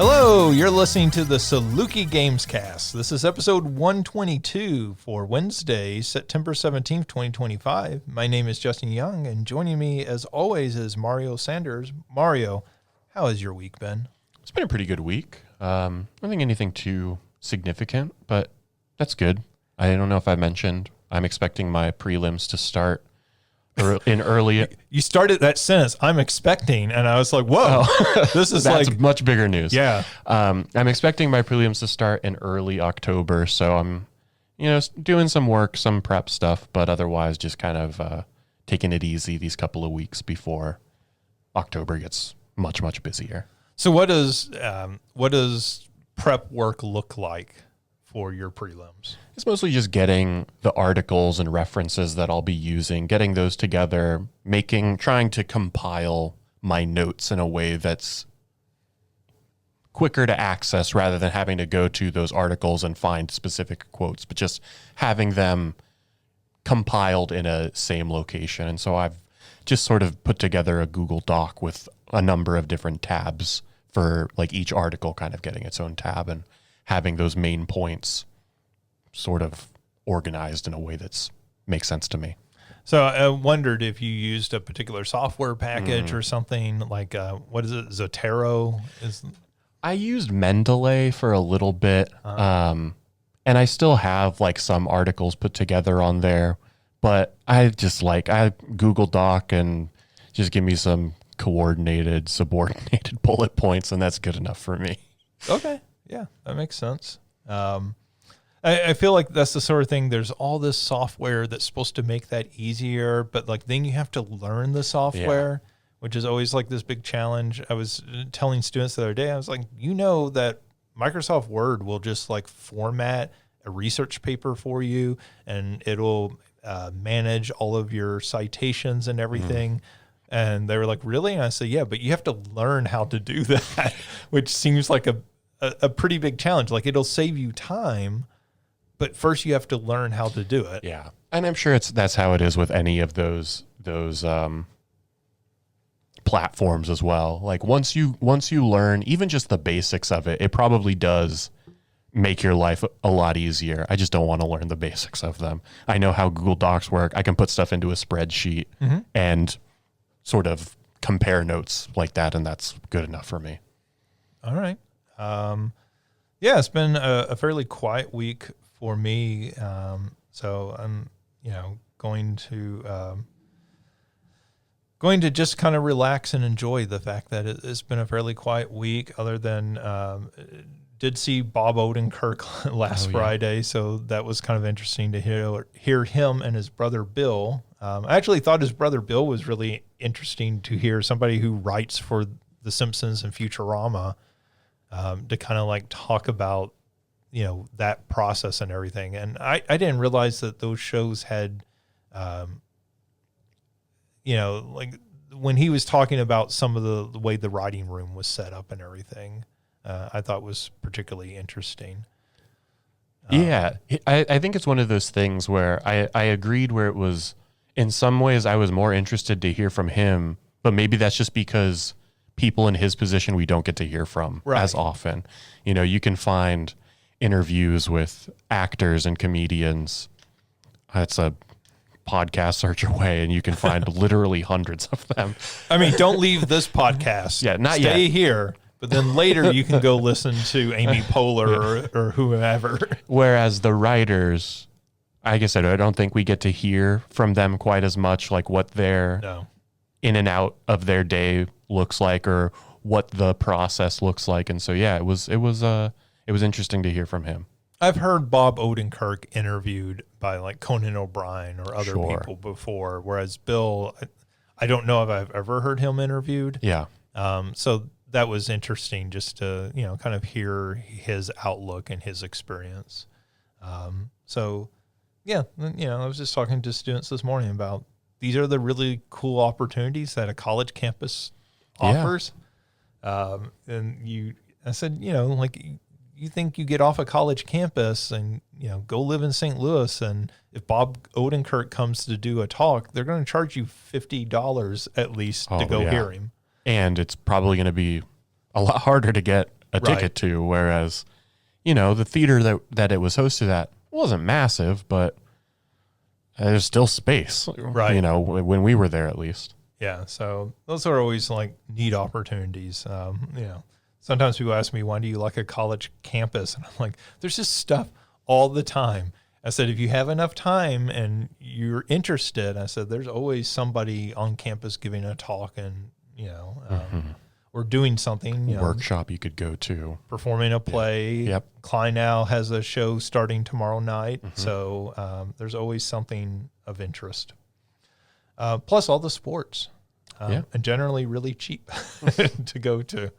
Hello, you're listening to the Saluki Gamescast. This is episode 122 for Wednesday, September 17th, 2025. My name is Justin Young, and joining me, as always, is Mario Sanders. Mario, how has your week been? It's been a pretty good week. I don't think anything too significant, but that's good. I don't know if I mentioned, I'm expecting my prelims to start in early. You started that sentence, I'm expecting, and I was like, whoa, this is that's like much bigger news. Yeah. I'm expecting my prelims to start in early October, so I'm, doing some work, some prep stuff, but otherwise just kind of taking it easy these couple of weeks before October gets much, much busier. So what does prep work look like for your prelims? It's mostly just getting the articles and references that I'll be using, getting those together, trying to compile my notes in a way that's quicker to access rather than having to go to those articles and find specific quotes, but just having them compiled in a same location. And so I've just sort of put together a Google Doc with a number of different tabs for like each article kind of getting its own tab and having those main points sort of organized in a way that makes sense to me. So I wondered if you used a particular software package or something like, what is it, Zotero? I used Mendeley for a little bit, and I still have like some articles put together on there, but I Google Doc and just give me some coordinated, subordinated bullet points, and that's good enough for me. Okay. Yeah, that makes sense. I feel like that's the sort of thing, there's all this software that's supposed to make that easier, but like then you have to learn the software, which is always like this big challenge. I was telling students the other day, I was like, that Microsoft Word will just like format a research paper for you and it'll manage all of your citations and everything. And they were like, really? And I said, yeah, but you have to learn how to do that, which seems like a pretty big challenge. Like it'll save you time, but first you have to learn how to do it. Yeah. And I'm sure that's how it is with any of those platforms as well. Like once you learn even just the basics of it, it probably does make your life a lot easier. I just don't want to learn the basics of them. I know how Google Docs work. I can put stuff into a spreadsheet and sort of compare notes like that, and that's good enough for me. All right. It's been a fairly quiet week for me. So I'm, going to just kind of relax and enjoy the fact that it's been a fairly quiet week, other than did see Bob Odenkirk last Friday. So that was kind of interesting to hear him and his brother Bill. I actually thought his brother Bill was really interesting to hear, somebody who writes for The Simpsons and Futurama, to kind of like talk about, that process and everything. And I didn't realize that those shows had, like when he was talking about some of the way the writing room was set up and everything, I thought was particularly interesting. I think it's one of those things where I agreed where it was, in some ways I was more interested to hear from him, but maybe that's just because people in his position we don't get to hear from as often. You can find interviews with actors and comedians. It's a podcast search away, and you can find literally hundreds of them. I mean, don't leave this podcast. Stay here, but then later you can go listen to Amy Poehler or whoever. Whereas the writers, like I said, I don't think we get to hear from them quite as much, like what their in and out of their day looks like or what the process looks like. And so, it was interesting to hear from him. I've heard Bob Odenkirk interviewed by like Conan O'Brien or other people before, whereas Bill, I don't know if I've ever heard him interviewed. Yeah. So that was interesting just to, kind of hear his outlook and his experience. I was just talking to students this morning about these are the really cool opportunities that a college campus offers. I said, you think you get off a college campus and, go live in St. Louis, and if Bob Odenkirk comes to do a talk, they're going to charge you $50 at least to go hear him. And it's probably going to be a lot harder to get a ticket to. Whereas, the theater that it was hosted at wasn't massive, but there's still space, right? When we were there, at least. Yeah. So those are always like neat opportunities. Sometimes people ask me, why do you like a college campus? And I'm like, there's just stuff all the time. I said, if you have enough time and you're interested, I said, there's always somebody on campus giving a talk and, or doing something. Workshop you could go to. Performing a play. Yep. Klein now has a show starting tomorrow night. So there's always something of interest. Plus all the sports. And generally really cheap to go to.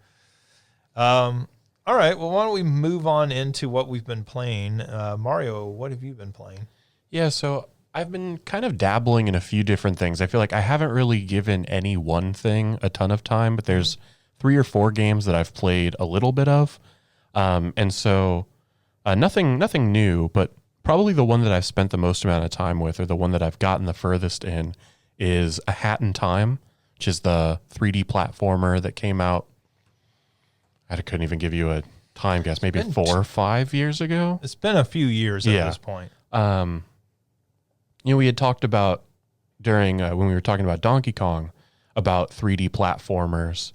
All right. Well, why don't we move on into what we've been playing? Mario, what have you been playing? Yeah, so I've been kind of dabbling in a few different things. I feel like I haven't really given any one thing a ton of time, but there's 3 or 4 games that I've played a little bit of. And so nothing new, but probably the one that I've spent the most amount of time with, or the one that I've gotten the furthest in, is A Hat in Time, which is the 3D platformer that came out. I couldn't even give you a time guess, maybe 4 or 5 years ago. It's been a few years at this point. We had talked about during when we were talking about Donkey Kong about 3D platformers,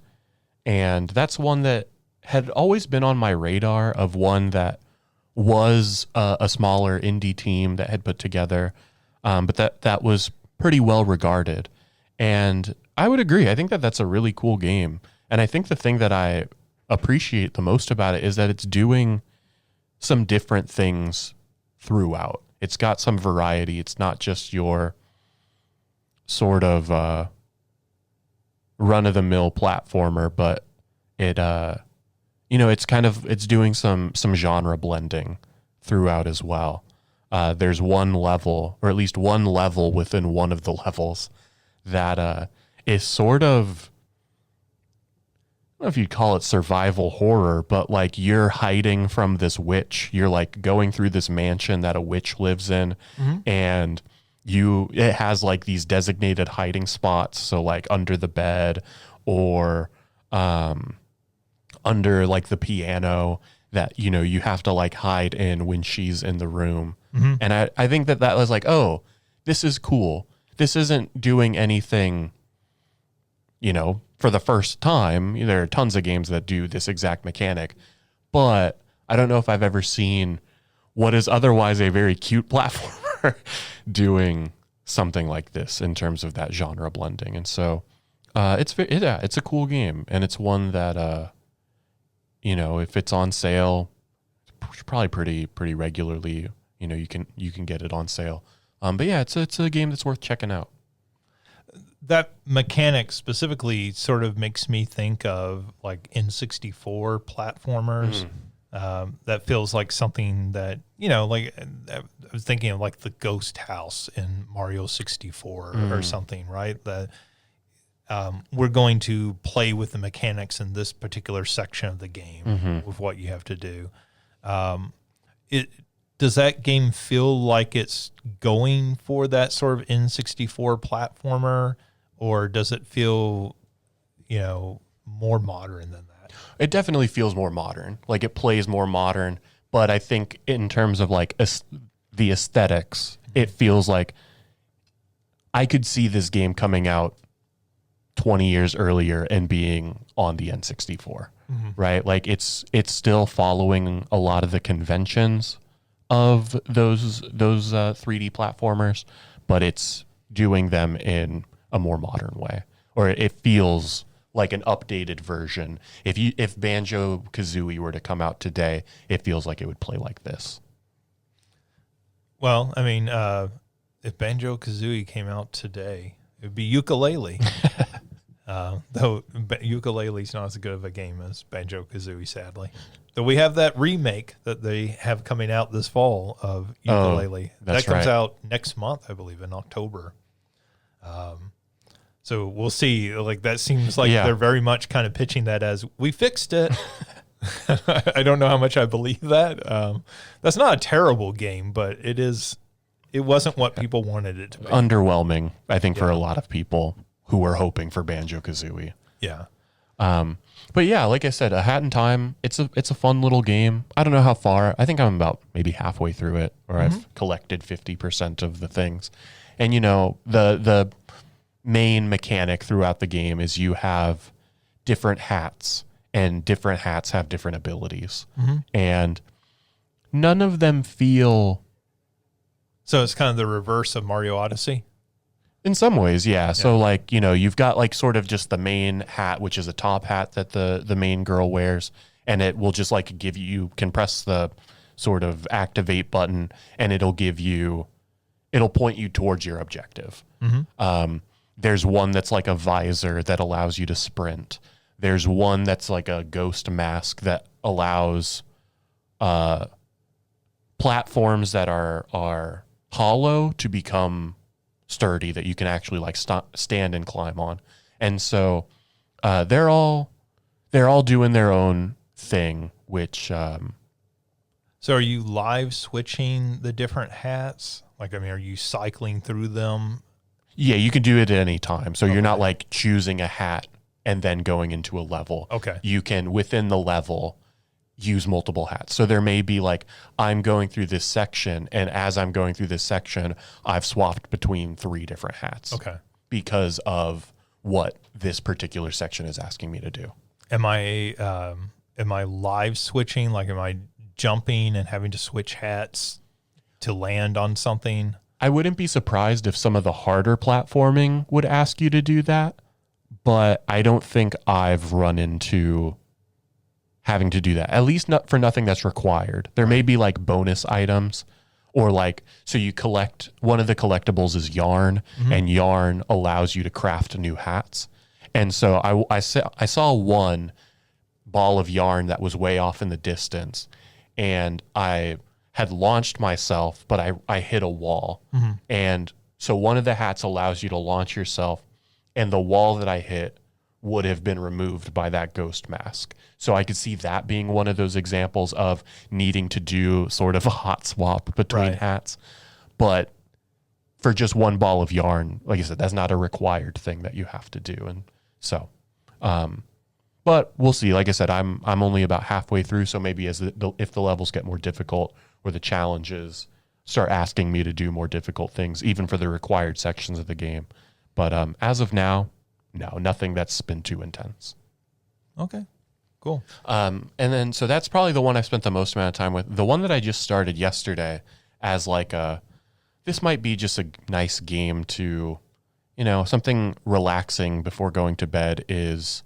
and that's one that had always been on my radar, of one that was a smaller indie team that had put together, but that was pretty well regarded. And I would agree. I think that's a really cool game, and I think the thing that I appreciate the most about it is that it's doing some different things throughout. It's got some variety. It's not just your sort of run-of-the-mill platformer, but it it's doing some genre blending throughout as well. There's one level, or at least one level within one of the levels, that is sort of, I don't know if you'd call it survival horror, but like you're hiding from this witch. You're like going through this mansion that a witch lives in, and it has like these designated hiding spots. So like under the bed, or under like the piano, that, you have to like hide in when she's in the room. And I think that was like, oh, this is cool. This isn't doing anything, for the first time. There are tons of games that do this exact mechanic, but I don't know if I've ever seen what is otherwise a very cute platformer doing something like this in terms of that genre blending. And so it's a cool game, and it's one that if it's on sale, probably pretty regularly, you can get it on sale. But yeah, it's a game that's worth checking out. That mechanic specifically sort of makes me think of like N64 platformers. That feels like something that, like I was thinking of like the ghost house in Mario 64 or something, right? That we're going to play with the mechanics in this particular section of the game with what you have to do. Does that game feel like it's going for that sort of N64 platformer, or does it feel, more modern than that? It definitely feels more modern. Like it plays more modern, but I think in terms of like the aesthetics, it feels like I could see this game coming out 20 years earlier and being on the N64, right? Like it's still following a lot of the conventions of those 3D platformers, but it's doing them in a more modern way, or it feels like an updated version. If Banjo-Kazooie were to come out today, it feels like it would play like this. Well, I mean, if Banjo-Kazooie came out today, it would be Ukulele. Though Ukulele's not as good of a game as Banjo-Kazooie, sadly. Though we have that remake that they have coming out this fall of Ukulele. That comes out next month, I believe, in October. So we'll see. Like that seems like they're very much kind of pitching that as, we fixed it. I don't know how much I believe that. That's not a terrible game, but it wasn't what people wanted it to be. Underwhelming, I think, for a lot of people who were hoping for Banjo-Kazooie. Yeah. But yeah, like I said, A Hat in Time, it's a fun little game. I don't know how far. I think I'm about maybe halfway through it, or I've collected 50% of the things. And the main mechanic throughout the game is you have different hats, and different hats have different abilities. And none of them feel... So it's kind of the reverse of Mario Odyssey? In some ways, yeah. So like, you've got like sort of just the main hat, which is a top hat that the main girl wears, and it will just like you can press the sort of activate button and it'll point you towards your objective. There's one that's like a visor that allows you to sprint. There's one that's like a ghost mask that allows platforms that are hollow to become sturdy, that you can actually like stand and climb on. And so they're all doing their own thing, which so are you live switching the different hats? Like, I mean, are you cycling through them? Yeah, you can do it at any time. So you're not like choosing a hat and then going into a level. Okay. You can, within the level, use multiple hats. So there may be like, I'm going through this section, and as I'm going through this section, I've swapped between 3 different hats. Okay. Because of what this particular section is asking me to do. Am I live switching? Like, am I jumping and having to switch hats to land on something? I wouldn't be surprised if some of the harder platforming would ask you to do that, but I don't think I've run into having to do that, at least not for nothing that's required. There may be like bonus items, or like, so you collect, one of the collectibles is yarn, and yarn allows you to craft new hats. And so I saw one ball of yarn that was way off in the distance, and I had launched myself, but I hit a wall. And so one of the hats allows you to launch yourself, and the wall that I hit would have been removed by that ghost mask. So I could see that being one of those examples of needing to do sort of a hot swap between hats. But for just one ball of yarn, like I said, that's not a required thing that you have to do. And so, but we'll see. Like I said, I'm only about halfway through. So maybe if the levels get more difficult, or the challenges start asking me to do more difficult things, even for the required sections of the game. But as of now, no, nothing that's been too intense. Okay, cool. And then, so that's probably the one I've spent the most amount of time with. The one that I just started yesterday as like this might be just a nice game to, something relaxing before going to bed, is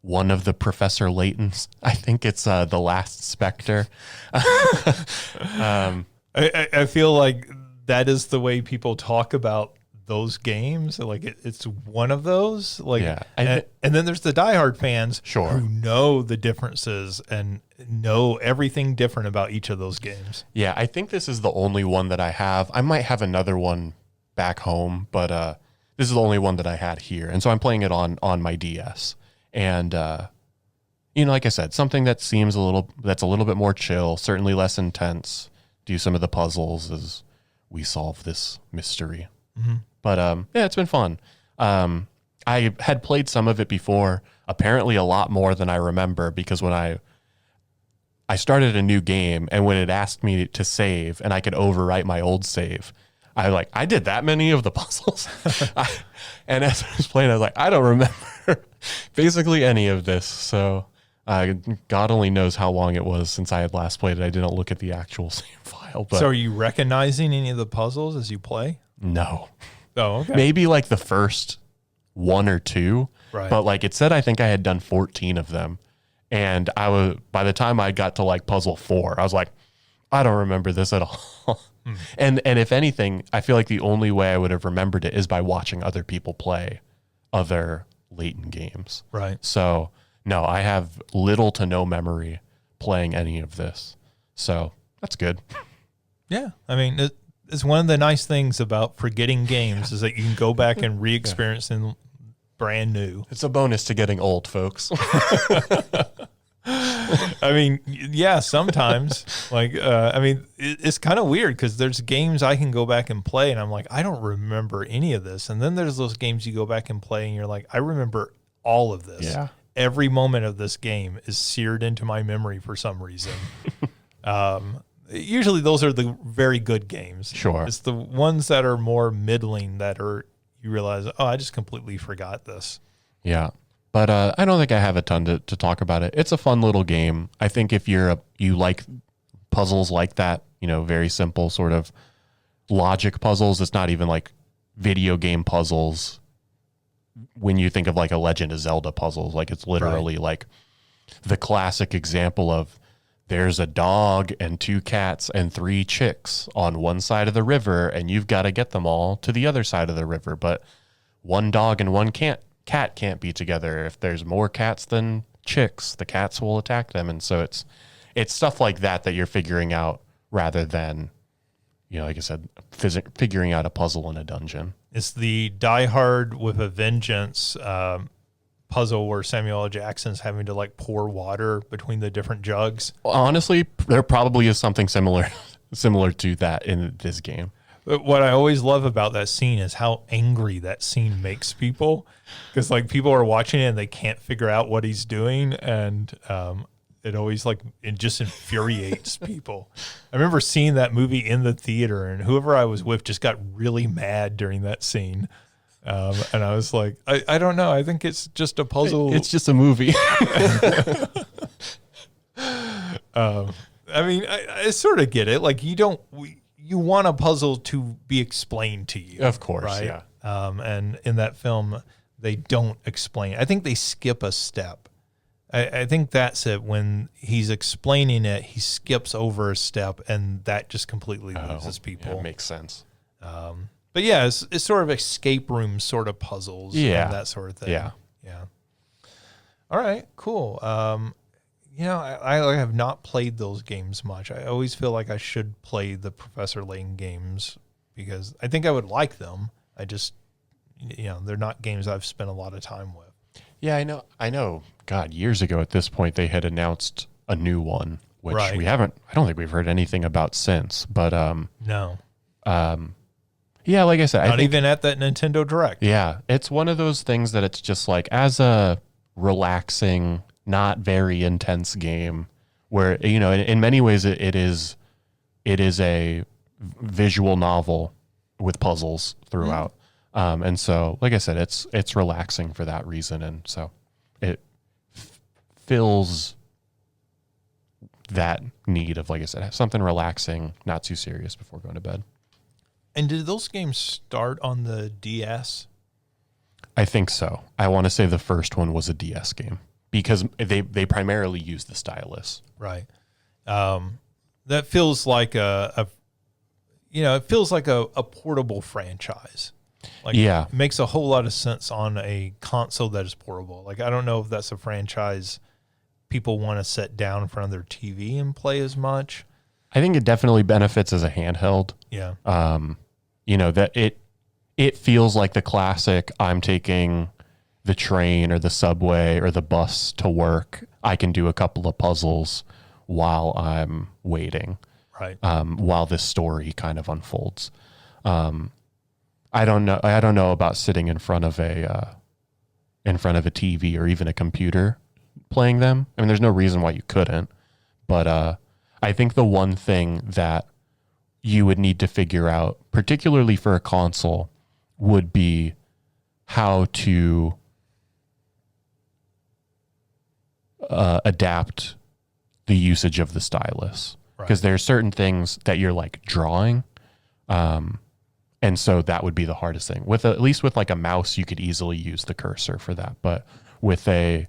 one of the Professor Laytons. I think it's The Last Spectre. I feel like that is the way people talk about those games. Like it's one of those. Like, yeah. And then there's the diehard fans Sure. who know the differences and know everything different about each of those games. Yeah, I think this is the only one that I have. I might have another one back home, but this is the only one that I had here. And so I'm playing it on my DS. And, like I said, something that seems that's a little bit more chill, certainly less intense. Do some of the puzzles as we solve this mystery. But, yeah, it's been fun. I had played some of it before, apparently a lot more than I remember, because when I started a new game, and when it asked me to save and I could overwrite my old save, I did that many of the puzzles. And as I was playing, I was like, I don't remember basically any of this. So God only knows how long it was since I had last played it. I didn't look at the actual save file. But so are you recognizing any of the puzzles as you play? No. Oh, okay. Maybe like the first 1 or 2. Right. But like it said, I think I had done 14 of them. And by the time I got to like puzzle 4, I was like, I don't remember this at all. And if anything, I feel like the only way I would have remembered it is by watching other people play other Layton games. Right. So no, I have little to no memory playing any of this. So that's good. Yeah. I mean, it's one of the nice things about forgetting games is that you can go back and re-experience them brand new. It's a bonus to getting old, folks. I mean, yeah, sometimes it's kind of weird because there's games I can go back and play and I'm like, I don't remember any of this. And then there's those games you go back and play and you're like, I remember all of this. Yeah. every moment of this game is seared into my memory for some reason. Usually those are the very good games. Sure. It's the ones that are more middling that are, you realize, oh, I just completely forgot this. Yeah. But I don't think I have a ton to talk about it. It's a fun little game. I think if you like puzzles like that, very simple sort of logic puzzles, it's not even like video game puzzles. When you think of like a Legend of Zelda puzzles, like it's literally like the classic example of there's a dog and 2 cats and 3 chicks on one side of the river, and you've got to get them all to the other side of the river. But one dog and one cat can't be together. If there's more cats than chicks, the cats will attack them. And so it's stuff like that you're figuring out rather than, like I said, figuring out a puzzle in a dungeon. It's the Die Hard with a Vengeance puzzle where Samuel L. Jackson's having to like pour water between the different jugs. Honestly, there probably is something similar to that in this game. But what I always love about that scene is how angry that scene makes people, because like people are watching it and they can't figure out what he's doing, and it always it just infuriates people. I remember seeing that movie in the theater, and whoever I was with just got really mad during that scene. And I was like, I don't know. I think it's just a puzzle. It's just a movie. I mean, I sort of get it. Like you want a puzzle to be explained to you. Of course, right? yeah. And in that film, they don't explain. I think they skip a step. I think that's it. When he's explaining it, he skips over a step, and that just completely loses people. Yeah, it makes sense. But yeah, it's sort of escape room sort of puzzles, and that sort of thing. Yeah. All right, cool. I have not played those games much. I always feel like I should play the Professor Layton games because I think I would like them. I just, they're not games I've spent a lot of time with. Yeah, I know. God, years ago at this point, they had announced a new one, which I don't think we've heard anything about since. But no. Yeah, like I said, not even at that Nintendo Direct. Yeah, it's one of those things that it's just like as a relaxing, not very intense game where, in many ways it is a visual novel with puzzles throughout. And so, like I said, it's relaxing for that reason. And so it fills that need of, like I said, something relaxing, not too serious before going to bed. And did those games start on the DS? I think so. I want to say the first one was a DS game because they primarily use the stylus. Right. That feels like it feels like a portable franchise. Like, yeah. It makes a whole lot of sense on a console that is portable. Like, I don't know if that's a franchise people want to sit down in front of their TV and play as much. I think it definitely benefits as a handheld. Yeah. That it feels like the classic, I'm taking the train or the subway or the bus to work. I can do a couple of puzzles while I'm waiting. Right. While this story kind of unfolds. I don't know about sitting in front of a TV or even a computer playing them. I mean, there's no reason why you couldn't, but I think the one thing that you would need to figure out, particularly for a console, would be how to adapt the usage of the stylus. Because there are certain things that you're like drawing, and so that would be the hardest thing. At least with like a mouse, you could easily use the cursor for that. But with a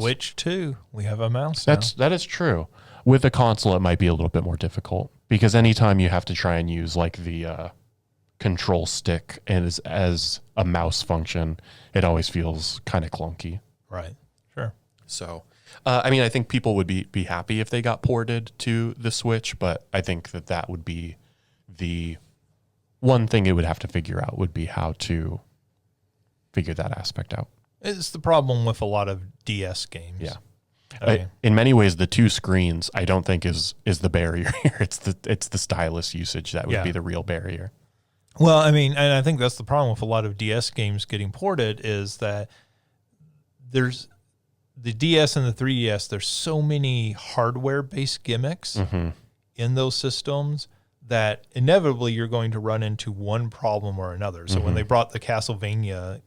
Switch 2, we have a mouse now. That is true. With a console, it might be a little bit more difficult because anytime you have to try and use like the control stick as a mouse function, it always feels kind of clunky. Right. Sure. So, I think people would be happy if they got ported to the Switch, but I think that would be the one thing it would have to figure out would be how to figure that aspect out. It's the problem with a lot of DS games. Yeah. In many ways, the two screens I don't think is the barrier here. It's the stylus usage that would be the real barrier. Well, I mean, and I think that's the problem with a lot of DS games getting ported is that there's the DS and the 3DS, there's so many hardware-based gimmicks in those systems that inevitably you're going to run into one problem or another. So when they brought the Castlevania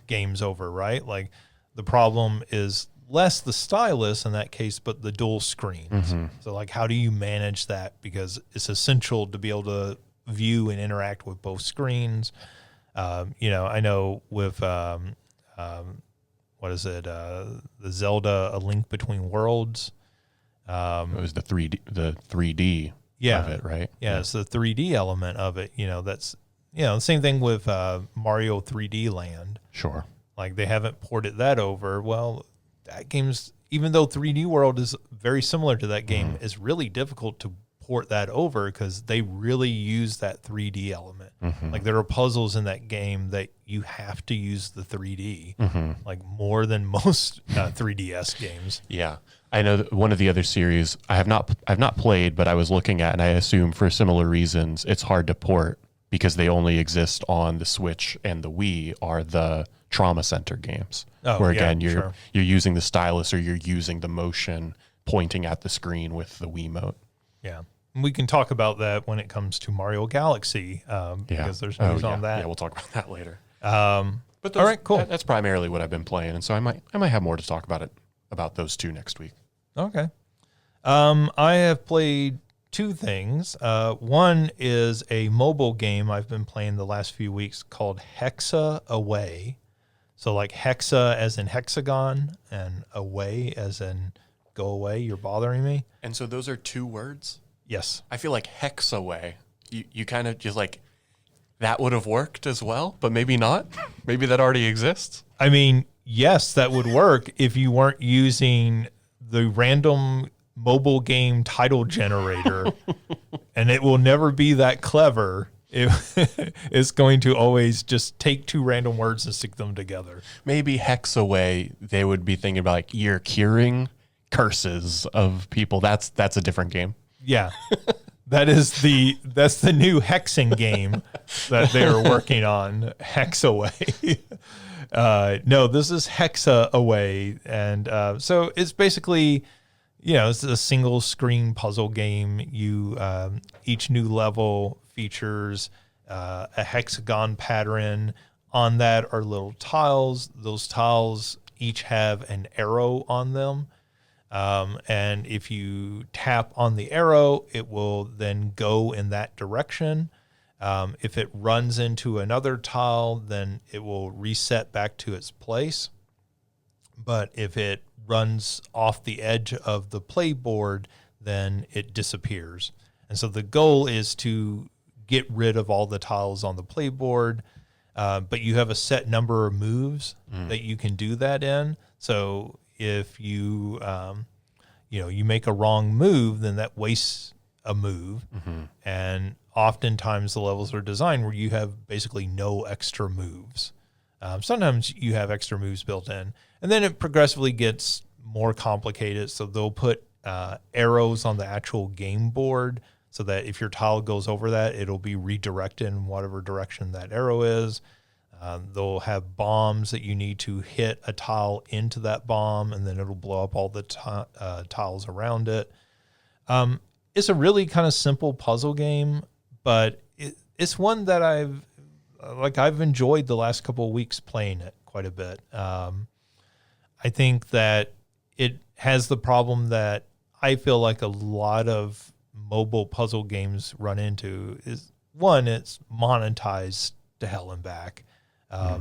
games over, right? Like the problem is less the stylus in that case, but the dual screens. So like, how do you manage that? Because it's essential to be able to view and interact with both screens. I know with, what is it? The Zelda, A Link Between Worlds. It was the 3D of it, right? Yeah, it's the 3D element of it. That's, the same thing with Mario 3D Land. Sure. Like they haven't ported that over. Well, that game's, even though 3D World is very similar to that game, is really difficult to port that over because they really use that 3D element. Like there are puzzles in that game that you have to use the 3D, like more than most 3DS games. Yeah. I know that one of the other series I've not played, but I was looking at, and I assume for similar reasons, it's hard to port because they only exist on the Switch and the Wii, are the Trauma Center games. Where again, you're using the stylus or you're using the motion pointing at the screen with the Wiimote. Yeah. We can talk about that when it comes to Mario Galaxy, because there's news on that. Yeah, we'll talk about that later. But all right, cool. That's primarily what I've been playing, and so I might have more to talk about those two next week. Okay. I have played two things. One is a mobile game I've been playing the last few weeks called Hexa Away. So like hexa as in hexagon and away as in go away, you're bothering me. And so those are two words? Yes. I feel like hex away. You kind of just like, that would have worked as well, but maybe not. Maybe that already exists. I mean, yes, that would work if you weren't using the random mobile game title generator, and it will never be that clever. It's going to always just take two random words and stick them together. Maybe hex away, they would be thinking about like, you're curing curses of people. That's a different game. Yeah. That's the new hexing game that they're working on, Hex Away. No, this is Hexa Away. And so it's basically, it's a single screen puzzle game. Each new level features a hexagon pattern. On that are little tiles. Those tiles each have an arrow on them. And if you tap on the arrow, it will then go in that direction. If it runs into another tile, then it will reset back to its place. But if it runs off the edge of the playboard, then it disappears. And so the goal is to get rid of all the tiles on the playboard, but you have a set number of moves that you can do that in. So if you you make a wrong move, then that wastes a move. And oftentimes the levels are designed where you have basically no extra moves. Sometimes you have extra moves built in, and then it progressively gets more complicated. So they'll put arrows on the actual game board so that if your tile goes over that, it'll be redirected in whatever direction that arrow is. They'll have bombs that you need to hit a tile into that bomb, and then it'll blow up all the tiles around it. It's a really kind of simple puzzle game, but it's one that I've enjoyed the last couple of weeks playing it quite a bit. I think that it has the problem that I feel like a lot of mobile puzzle games run into is, one, it's monetized to hell and back.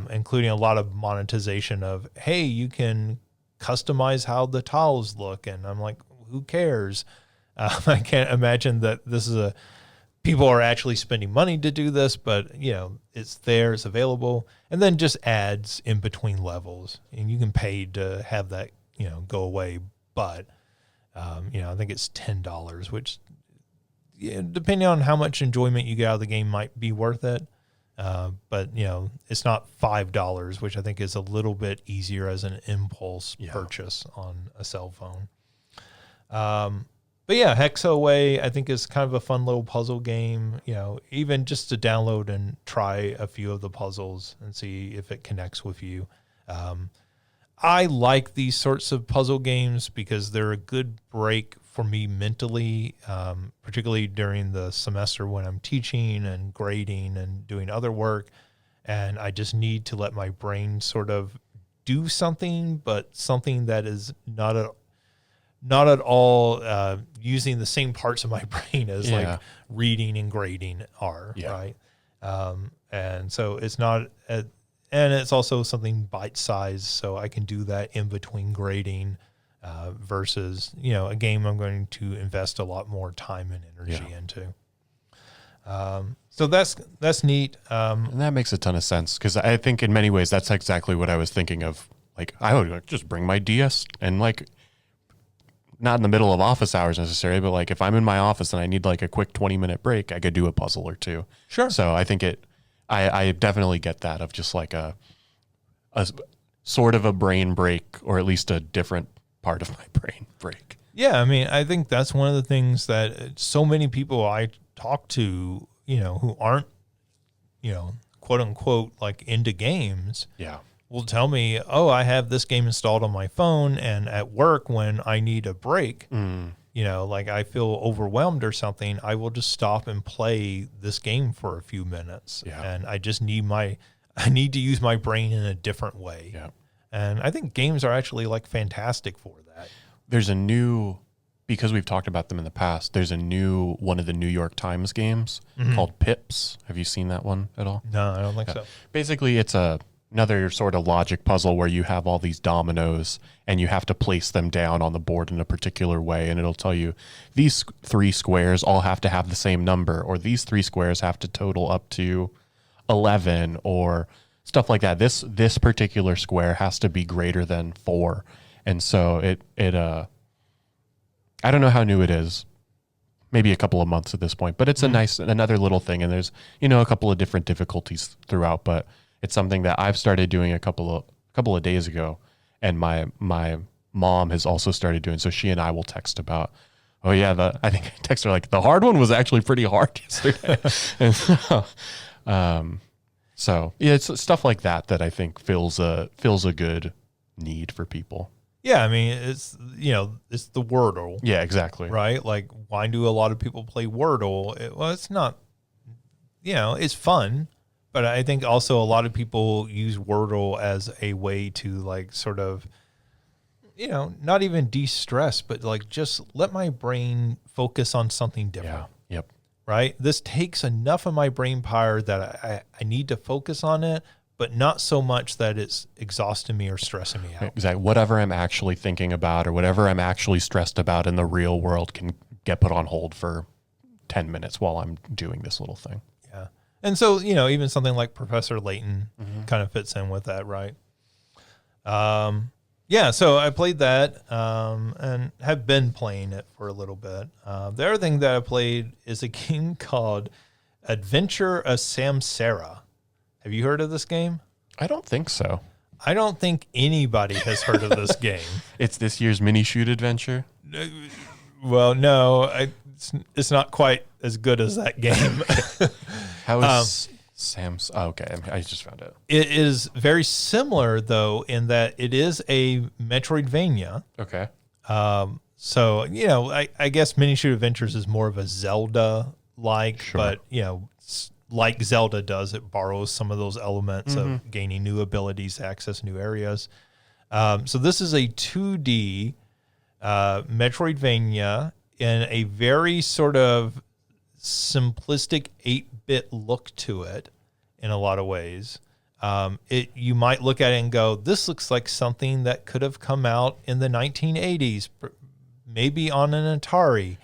Including a lot of monetization of, hey, you can customize how the tiles look. And I'm like, who cares? I can't imagine that people are actually spending money to do this, but it's there, it's available. And then just ads in between levels, and you can pay to have that, go away. But, I think it's $10, which depending on how much enjoyment you get out of the game might be worth it. But it's not $5, which I think is a little bit easier as an impulse purchase on a cell phone. But yeah, Hexa Away I think is kind of a fun little puzzle game. Even just to download and try a few of the puzzles and see if it connects with you. I like these sorts of puzzle games because they're a good break for me mentally, particularly during the semester when I'm teaching and grading and doing other work. And I just need to let my brain sort of do something, but something that is not at all using the same parts of my brain as like reading and grading are, right? And so it's not, and it's also something bite-sized, so I can do that in between grading versus, a game I'm going to invest a lot more time and energy into. So that's neat. And that makes a ton of sense because I think in many ways that's exactly what I was thinking of. Like, I would just bring my DS and like, not in the middle of office hours necessarily, but like if I'm in my office and I need like a quick 20-minute break, I could do a puzzle or two. Sure. So I think I definitely get that of just like a sort of a brain break, or at least a different part of my brain break. Yeah. I mean, I think that's one of the things that so many people I talk to, who aren't, quote unquote, like into games. Yeah. Will tell me, oh, I have this game installed on my phone, and at work when I need a break, like I feel overwhelmed or something, I will just stop and play this game for a few minutes. Yeah. And I just need I need to use my brain in a different way. Yeah. And I think games are actually like fantastic for that. There's because we've talked about them in the past, there's one of the New York Times games called Pips. Have you seen that one at all? No, I don't think so. Basically, it's another sort of logic puzzle where you have all these dominoes and you have to place them down on the board in a particular way. And it'll tell you these 3 squares all have to have the same number, or these 3 squares have to total up to 11, or stuff like that. This particular square has to be greater than 4. And so it I don't know how new it is, maybe a couple of months at this point, but it's another little thing. And there's, a couple of different difficulties throughout, but it's something that I've started doing a couple of days ago, and my mom has also started doing. So she and I will text about, oh yeah, I think I text her like the hard one was actually pretty hard yesterday. And so yeah, it's stuff like that I think fills a good need for people. Yeah, I mean, it's it's the Wordle. Yeah, exactly. Right? Like, why do a lot of people play Wordle? It's not, it's fun. But I think also a lot of people use Wordle as a way to like sort of, not even de-stress, but like just let my brain focus on something different. Yeah. Yep. Right? This takes enough of my brain power that I need to focus on it, but not so much that it's exhausting me or stressing me out. Exactly. Whatever I'm actually thinking about or whatever I'm actually stressed about in the real world can get put on hold for 10 minutes while I'm doing this little thing. Yeah. And so, even something like Professor Layton kind of fits in with that, right? So I played that and have been playing it for a little bit. The other thing that I played is a game called Adventure of Samsara. Have you heard of this game? I don't think so. I don't think anybody has heard of this game. It's this year's mini shoot adventure? Well, no, it's not quite as good as that game. How is Sam's? Oh, okay, I just found it. It is very similar, though, in that it is a Metroidvania. Okay. So, I guess Mini Shoot Adventures is more of a Zelda-like, but, like Zelda does, it borrows some of those elements of gaining new abilities, access new areas. So this is a 2D Metroidvania in a very sort of simplistic 8-bit look to it in a lot of ways. You might look at it and go, this looks like something that could have come out in the 1980s, maybe on an Atari.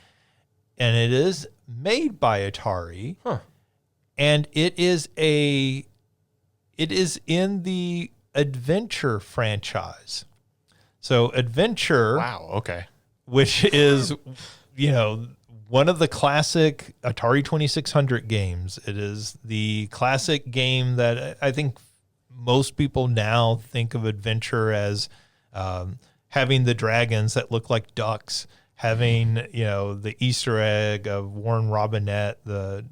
And it is made by Atari. Huh. And it is in the Adventure franchise. So Adventure. Wow. Okay. Which is, one of the classic Atari 2600 games. It is the classic game that I think most people now think of Adventure as having the dragons that look like ducks, having, the Easter egg of Warren Robinette, the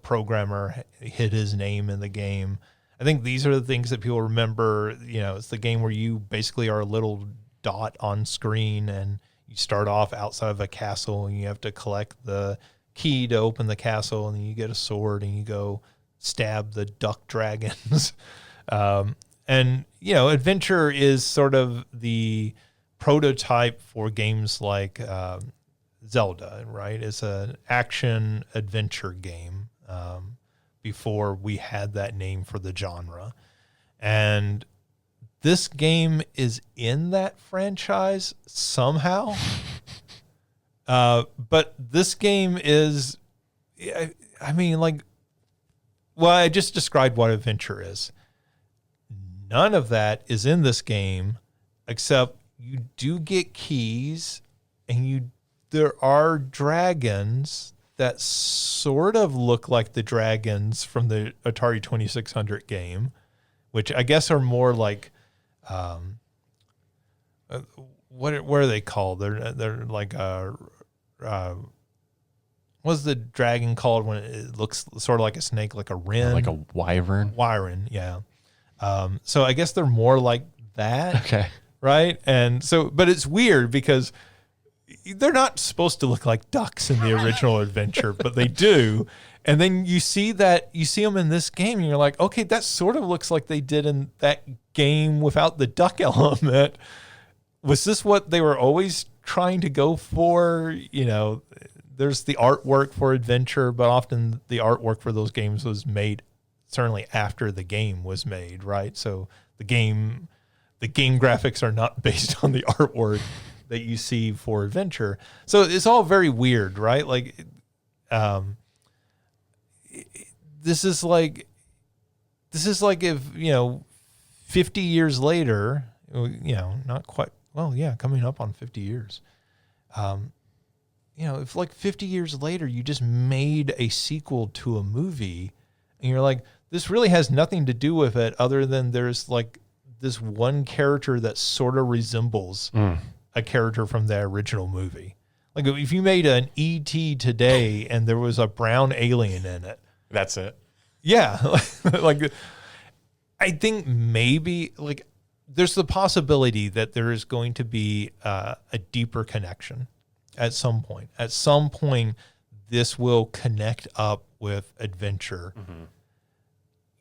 programmer, hid his name in the game. I think these are the things that people remember. It's the game where you basically are a little dot on screen and you start off outside of a castle and you have to collect the key to open the castle, and then you get a sword and you go stab the duck dragons. And adventure is sort of the prototype for games like Zelda, right? It's an action adventure game before we had that name for the genre. And this game is in that franchise somehow. But this game is, I just described what adventure is. None of that is in this game, except you do get keys, and there are dragons that sort of look like the dragons from the Atari 2600 game, which I guess are more like, what are they called? They're like what's the dragon called when it looks sort of like a snake, like a wren? Like a wyvern? Wyvern, yeah. So I guess they're more like that. Okay. Right? And so, but it's weird because they're not supposed to look like ducks in the original adventure, but they do. And then you see them in this game and you're like, okay, that sort of looks like they did in that game without the duck element. Was this what they were always trying to go for? There's the artwork for adventure, but often the artwork for those games was made certainly after the game was made, right? So the game graphics are not based on the artwork that you see for adventure. So it's all very weird, right? Like, this is like if, 50 years later, not quite, well, yeah, coming up on 50 years. If like 50 years later, you just made a sequel to a movie and you're like, this really has nothing to do with it other than there's like this one character that sort of resembles a character from the original movie. Like if you made an E.T. today and there was a brown alien in it. That's it. Yeah. Like, I think maybe like there's the possibility that there is going to be a deeper connection at some point. At some point, this will connect up with adventure. Mm-hmm.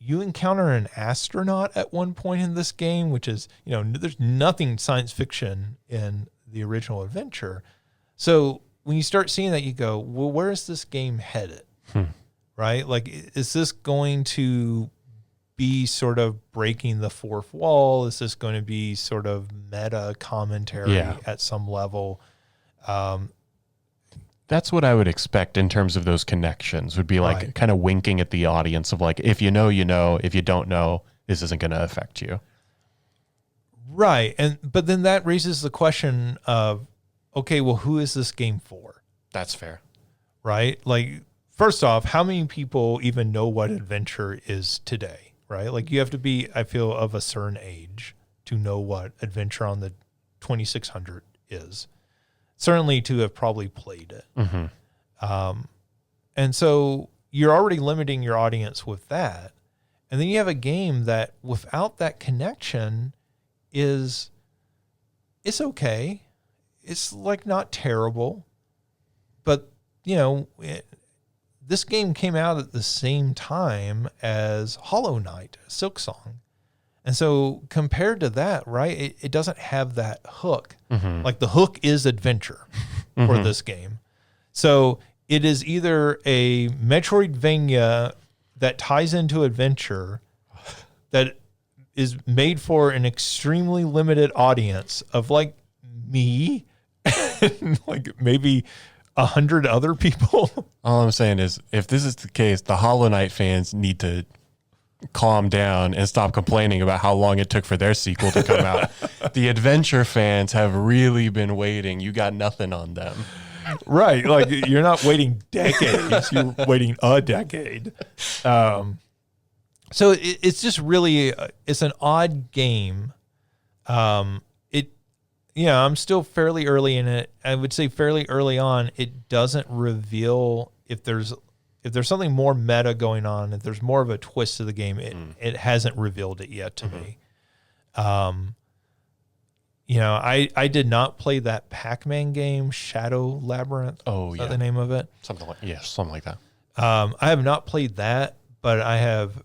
You encounter an astronaut at one point in this game, which is, there's nothing science fiction in the original adventure. So when you start seeing that, you go, well, where is this game headed? Right? Like, is this going to be sort of breaking the fourth wall? Is this going to be sort of meta commentary at some level? That's what I would expect in terms of those connections, would be like kind of winking at the audience of like, if you know, if you don't know, this isn't going to affect you. Right. But then that raises the question of, okay, well, who is this game for? That's fair. Right? Like, first off, how many people even know what adventure is today? Right? Like, you have to be, I feel, of a certain age to know what adventure on the 2600 is. Certainly to have probably played it. Mm-hmm. And so you're already limiting your audience with that. And then you have a game that without that connection it's okay. It's like not terrible. But, this game came out at the same time as Hollow Knight, Silksong. And so compared to that, right, it doesn't have that hook. Mm-hmm. Like the hook is adventure for this game. So it is either a Metroidvania that ties into adventure that is made for an extremely limited audience of like me and like maybe 100 other people. All I'm saying is if this is the case, the Hollow Knight fans need to calm down and stop complaining about how long it took for their sequel to come out. The adventure fans have really been waiting. You got nothing on them. Right. Like you're not waiting decades. You're waiting a decade. So it's just really, it's an odd game. I'm still fairly early in it. I would say fairly early on, it doesn't reveal if there's if there's something more meta going on, if there's more of a twist to the game, it hasn't revealed it yet to me. You know, I did not play that Pac-Man game, Shadow Labyrinth. Oh, Is that the name of it? Something like that. I have not played that, but I have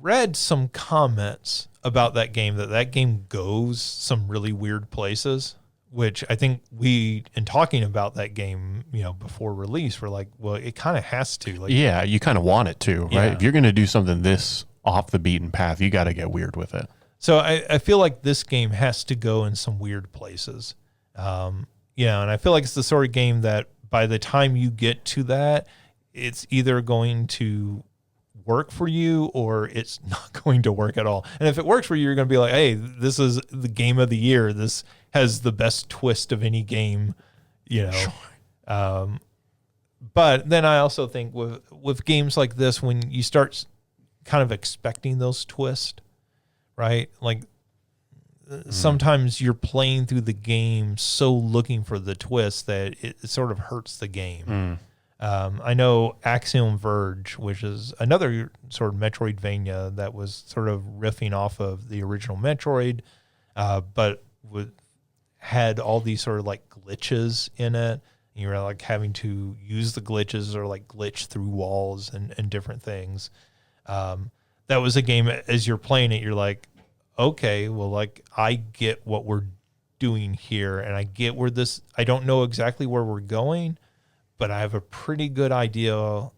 read some comments about that game goes some really weird places, which I think in talking about that game, you know, before release, we're like, well, it kind of has to. Like, yeah, you kind of want it to, right? Yeah. If you're going to do something this off the beaten path, you got to get weird with it. So I feel like this game has to go in some weird places. Yeah, and I feel like it's the sort of game that by the time you get to that, it's either going to work for you or it's not going to work at all. And if it works for you, you're going to be like, hey, this is the game of the year. This has the best twist of any game, you know. Sure. But then I also think with games like this, when you start kind of expecting those twists, right? Like sometimes you're playing through the game so looking for the twist that it sort of hurts the game. I know Axiom Verge, which is another sort of Metroidvania that was sort of riffing off of the original Metroid, but had all these sort of like glitches in it. You were like having to use the glitches or like glitch through walls and different things. That was a game, as you're playing it, you're like, okay, well, like I get what we're doing here and I get where I don't know exactly where we're going, but I have a pretty good idea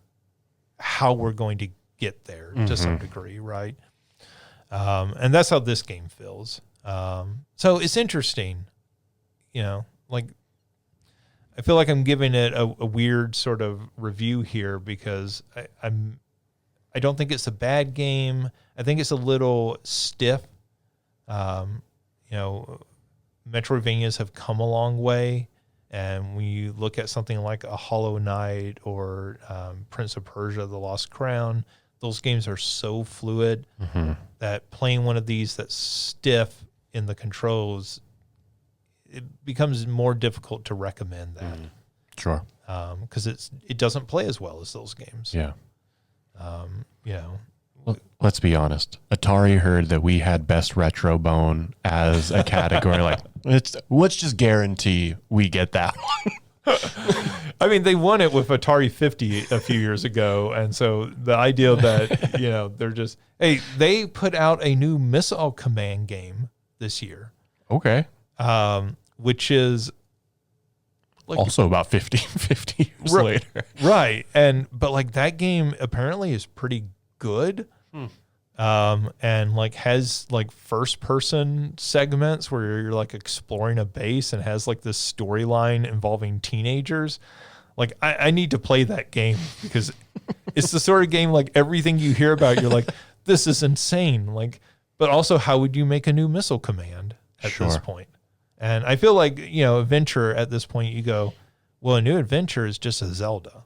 how we're going to get there to some degree, right? And that's how this game feels. So it's interesting, you know, like I feel like I'm giving it a weird sort of review here because I don't think it's a bad game. I think it's a little stiff. You know, Metroidvanias have come a long way. And when you look at something like a Hollow Knight or Prince of Persia, The Lost Crown, those games are so fluid that playing one of these that's stiff in the controls, it becomes more difficult to recommend that. Sure. Because it doesn't play as well as those games. Yeah. You know. Well, let's be honest. Atari heard that we had best retro bone as a category. Like, let's just guarantee we get that one. I mean, they won it with Atari 50 a few years ago, and so the idea that you know they're just they put out a new Missile Command game this year. Okay. Which is like, also about 50 years later. Right. But like that game apparently is pretty good. And like has like first person segments where you're like exploring a base and has like this storyline involving teenagers. Like I need to play that game because it's the sort of game like everything you hear about, you're like, this is insane. Like, but also how would you make a new Missile Command at this point? And I feel like, you know, Adventure at this point, you go, well, a new Adventure is just a Zelda.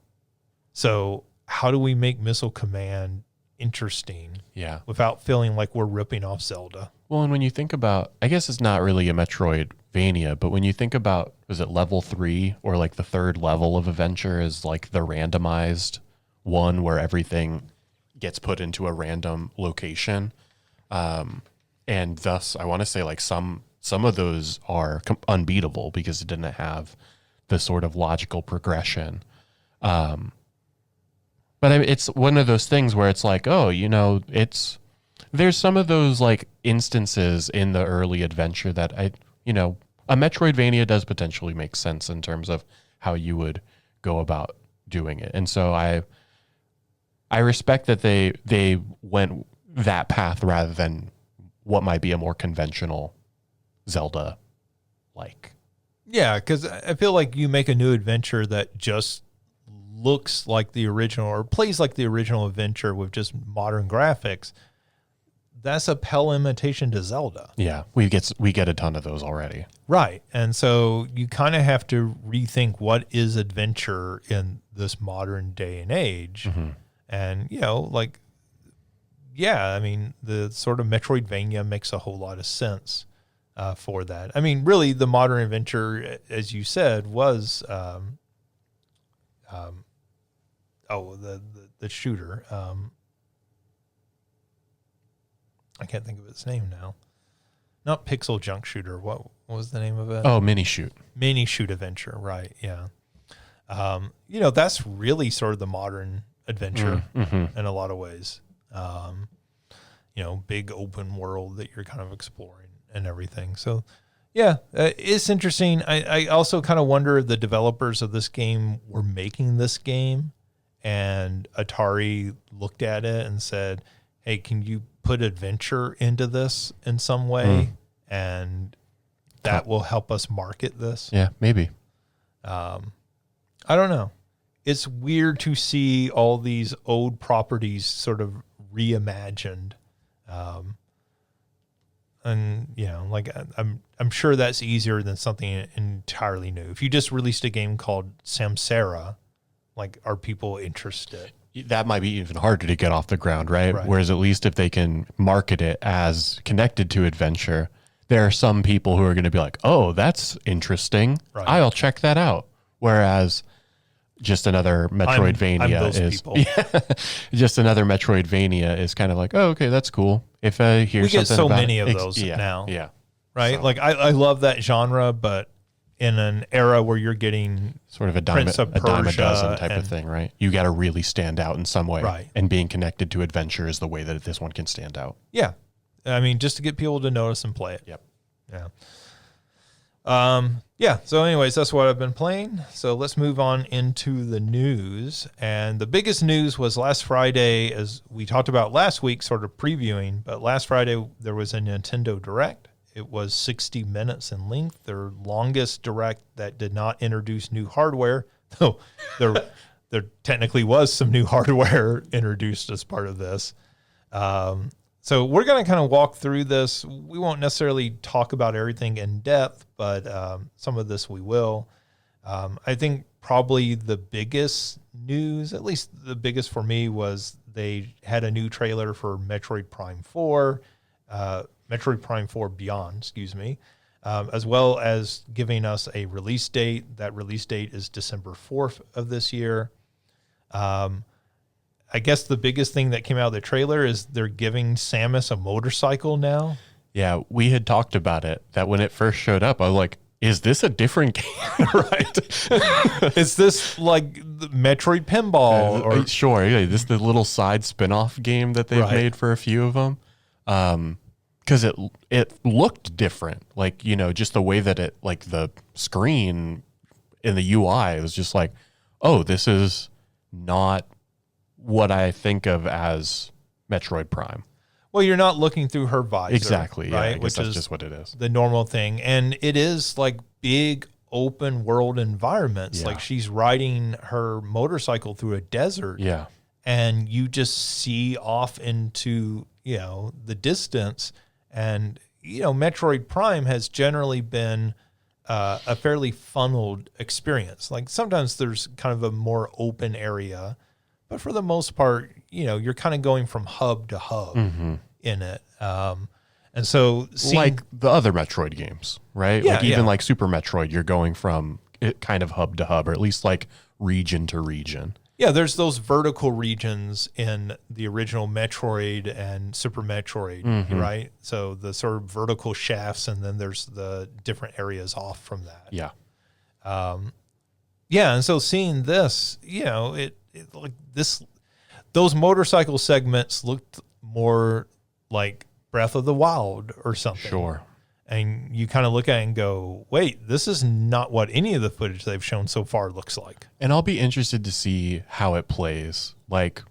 So how do we make Missile Command interesting without feeling like we're ripping off Zelda? Well, and when you think about, I guess it's not really a Metroidvania, but when you think about, was it level 3 or like the third level of Adventure is like the randomized one where everything gets put into a random location. And thus, I want to say like some of those are unbeatable because it didn't have the sort of logical progression. But it's one of those things where it's like, oh, you know, there's some of those like instances in the early Adventure that a Metroidvania does potentially make sense in terms of how you would go about doing it. And so I respect that they went that path rather than what might be a more conventional Zelda like. Yeah, because I feel like you make a new Adventure that just looks like the original or plays like the original Adventure with just modern graphics. That's a pale imitation to Zelda. Yeah, we get a ton of those already. Right. And so you kind of have to rethink what is adventure in this modern day and age. And, you know, like, yeah, I mean, the sort of Metroidvania makes a whole lot of sense for that. I mean, really, the modern adventure, as you said, was the shooter. I can't think of its name now. Not Pixel Junk Shooter. What was the name of it? Oh, Mini Shoot. Mini Shoot Adventure, right? Yeah. That's really sort of the modern adventure in a lot of ways. Big open world that you're kind of exploring and everything. So, yeah, it's interesting. I also kind of wonder if the developers of this game were making this game and Atari looked at it and said, hey, can you put adventure into this in some way? And that will help us market this. Yeah, maybe. I don't know. It's weird to see all these old properties sort of reimagined. I'm sure that's easier than something entirely new. If you just released a game called Samsara, are people interested? That might be even harder to get off the ground, right? Whereas at least if they can market it as connected to adventure, there are some people who are going to be like, oh, that's interesting. Right. I'll check that out. Whereas just another Metroidvania just another Metroidvania is kind of like, oh, okay, that's cool. If I hear we something get so about many it, of those now. Yeah. Right. So. I love that genre, but in an era where you're getting sort of a dime a dozen type of thing, right? You got to really stand out in some way. Right. And being connected to adventure is the way that this one can stand out. Yeah. I mean, just to get people to notice and play it. Yep. Yeah. So anyways, that's what I've been playing. So let's move on into the news. And the biggest news was last Friday, as we talked about last week, sort of previewing, but last Friday there was a Nintendo Direct. It was 60 minutes in length, their longest Direct that did not introduce new hardware, though there technically was some new hardware introduced as part of this. So we're going to kind of walk through this. We won't necessarily talk about everything in depth, but some of this we will. I think probably the biggest news, at least the biggest for me, was they had a new trailer for Metroid Prime 4, Metroid Prime 4 Beyond, as well as giving us a release date. That release date is December 4th of this year. I guess the biggest thing that came out of the trailer is they're giving Samus a motorcycle now. Yeah, we had talked about it, that when it first showed up, I was like, is this a different game? Right. Is this like the Metroid Pinball? Or sure, yeah, this is the little side spin-off game that they've made for a few of them. Because it looked different. Just the way that it, the screen in the UI was just like, oh, this is not what I think of as Metroid Prime. Well, you're not looking through her visor. Exactly, right? Yeah, I guess that's just what it is. The normal thing. And it is like big open world environments. Yeah. Like she's riding her motorcycle through a desert. Yeah. And you just see off into, the distance. And, Metroid Prime has generally been a fairly funneled experience. Like sometimes there's kind of a more open area, but for the most part, you're kind of going from hub to hub in it. And so like the other Metroid games, right? Yeah, even like Super Metroid, you're going from it kind of hub to hub, or at least like region to region. Yeah, there's those vertical regions in the original Metroid and Super Metroid, right? So the sort of vertical shafts, and then there's the different areas off from that. Yeah. And so seeing this, those motorcycle segments looked more like Breath of the Wild or something. Sure. And you kind of look at it and go, wait, this is not what any of the footage they've shown so far looks like. And I'll be interested to see how it plays. Like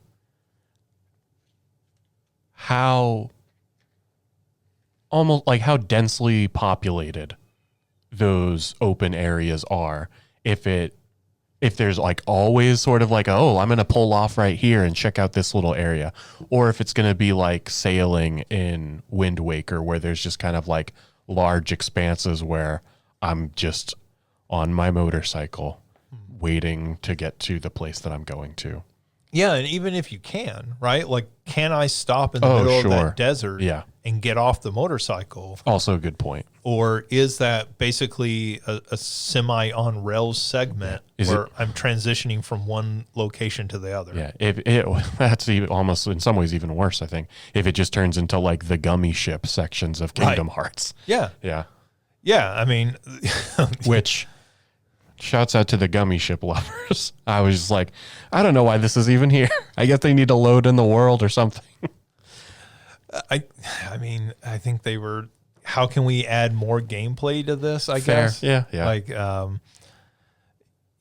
how densely populated those open areas are. If there's like always sort of like, oh, I'm going to pull off right here and check out this little area. Or if it's going to be like sailing in Wind Waker, where there's just kind of like large expanses where I'm just on my motorcycle waiting to get to the place that I'm going to. Yeah, and even if you can, right? Like, can I stop in the middle of that desert and get off the motorcycle? Also a good point. Or is that basically a semi on rails segment where I'm transitioning from one location to the other? Yeah, that's even, almost in some ways even worse, I think, if it just turns into like the gummy ship sections of Kingdom Hearts. Yeah. Yeah. Yeah, I mean... Which... Shouts out to the gummy ship lovers. I was just like, I don't know why this is even here. I guess they need to load in the world or something. I mean, I think they were, how can we add more gameplay to this, I guess? Yeah. Like,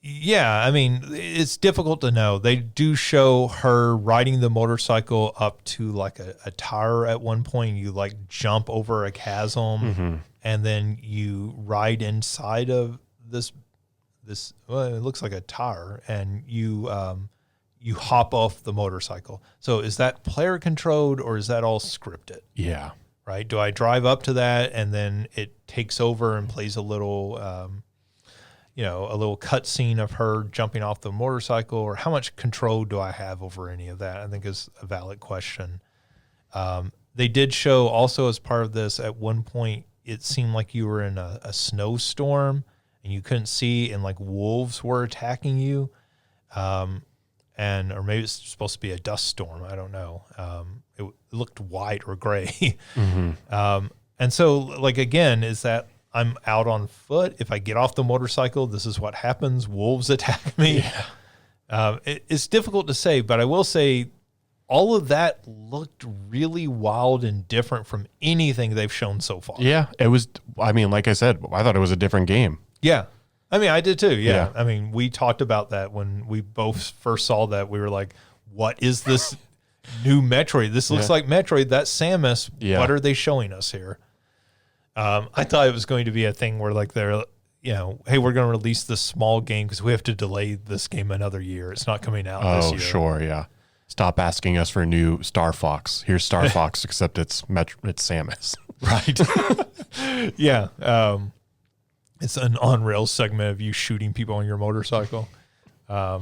yeah, I mean, it's difficult to know. They do show her riding the motorcycle up to like a tower at one point. You like jump over a chasm and then you ride inside of this, well, it looks like a tower, and you hop off the motorcycle. So is that player controlled or is that all scripted? Yeah. Right. Do I drive up to that and then it takes over and plays a little, a little cutscene of her jumping off the motorcycle, or how much control do I have over any of that? I think is a valid question. They did show also as part of this at one point, it seemed like you were in a snowstorm and you couldn't see, and like wolves were attacking you, or maybe it's supposed to be a dust storm. I don't know. It looked white or gray. And so, like, again, is that I'm out on foot. If I get off the motorcycle, this is what happens. Wolves attack me. Yeah. It's difficult to say, but I will say all of that looked really wild and different from anything they've shown so far. Yeah, it was. I mean, like I said, I thought it was a different game. Yeah. I mean, I did too. Yeah. I mean, we talked about that when we both first saw that. We were like, what is this new Metroid? This looks like Metroid. That's Samus. Yeah. What are they showing us here? I thought it was going to be a thing where like they're, hey, we're going to release this small game because we have to delay this game another year. It's not coming out this year. Oh, sure. Yeah. Stop asking us for new Star Fox. Here's Star Fox, except it's Samus. Right. Yeah. It's an on-rails segment of you shooting people on your motorcycle. I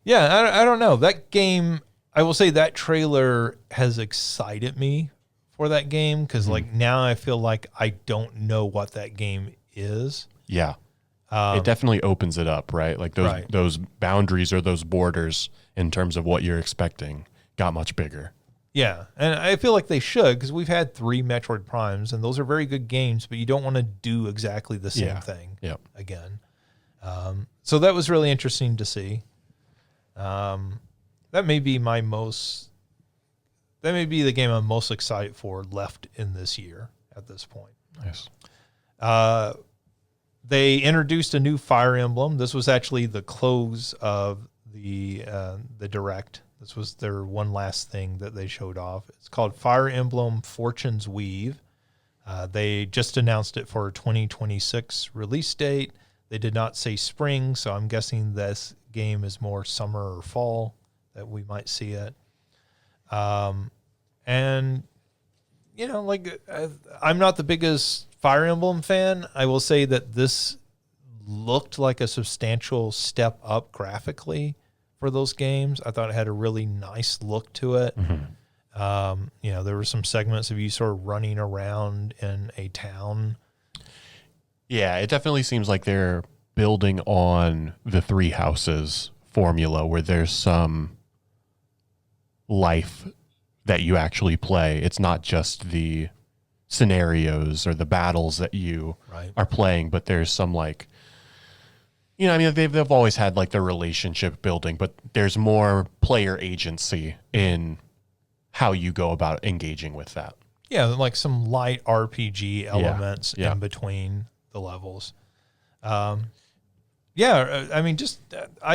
don't know. That game, I will say that trailer has excited me for that game because like now I feel like I don't know what that game is. Yeah. It definitely opens it up, right? Like those boundaries or those borders in terms of what you're expecting got much bigger. Yeah, and I feel like they should because we've had 3 Metroid Primes, and those are very good games, but you don't want to do exactly the same thing again. So that was really interesting to see. That may be the game I'm most excited for left in this year at this point. Nice. They introduced a new Fire Emblem. This was actually the close of the Direct. This was their one last thing that they showed off. It's called Fire Emblem Fortune's Weave. They just announced it for a 2026 release date. They did not say spring, so I'm guessing this game is more summer or fall that we might see it. I'm not the biggest Fire Emblem fan. I will say that this looked like a substantial step up graphically for those games. I thought it had a really nice look to it. There were some segments of you sort of running around in a town. Yeah, it definitely seems like they're building on the Three Houses formula where there's some life that you actually play. It's not just the scenarios or the battles that you are playing, but there's some like, they've always had like the relationship building, but there's more player agency in how you go about engaging with that. Yeah, like some light RPG elements in between the levels. I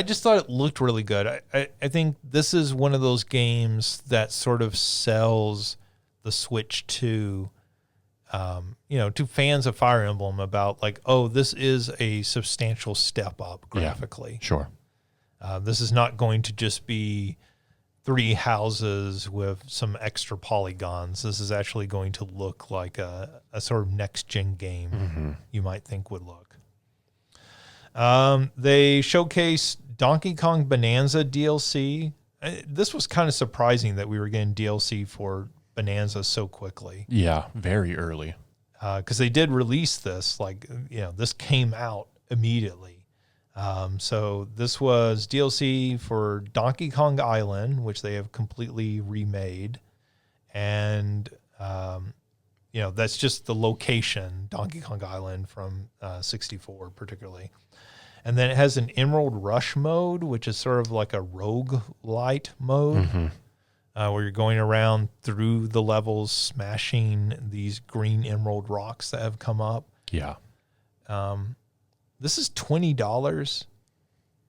just thought it looked really good. I think this is one of those games that sort of sells the Switch to fans of Fire Emblem about like, oh, this is a substantial step up graphically. Yeah, sure. This is not going to just be 3 houses with some extra polygons. This is actually going to look like a sort of next-gen game you might think would look. They showcased Donkey Kong Bananza DLC. this was kind of surprising that we were getting DLC for Bonanza so quickly. Yeah, very early. Because they did release this, this came out immediately. So this was DLC for Donkey Kong Island, which they have completely remade. And, that's just the location, Donkey Kong Island from 64 particularly. And then it has an Emerald Rush mode, which is sort of like a roguelite mode, where you're going around through the levels, smashing these green emerald rocks that have come up. Yeah. This is $20.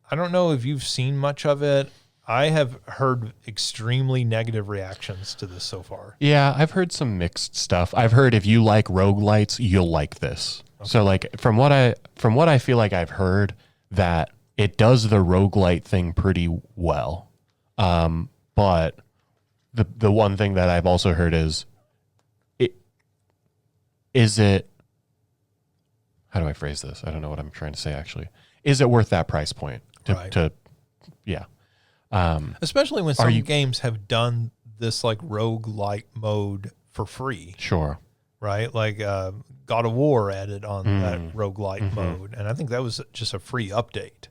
I don't know if you've seen much of it. I have heard extremely negative reactions to this so far. Yeah, I've heard some mixed stuff. I've heard if you like roguelites, you'll like this. Okay. So like from what I feel like I've heard, that it does the roguelite thing pretty well. But the one thing that I've also heard is how do I phrase this? I don't know what I'm trying to say actually. Is it worth that price point? Yeah. Especially when some games have done this like roguelite mode for free. Sure. Right? Like God of War added on that roguelite mode. And I think that was just a free update.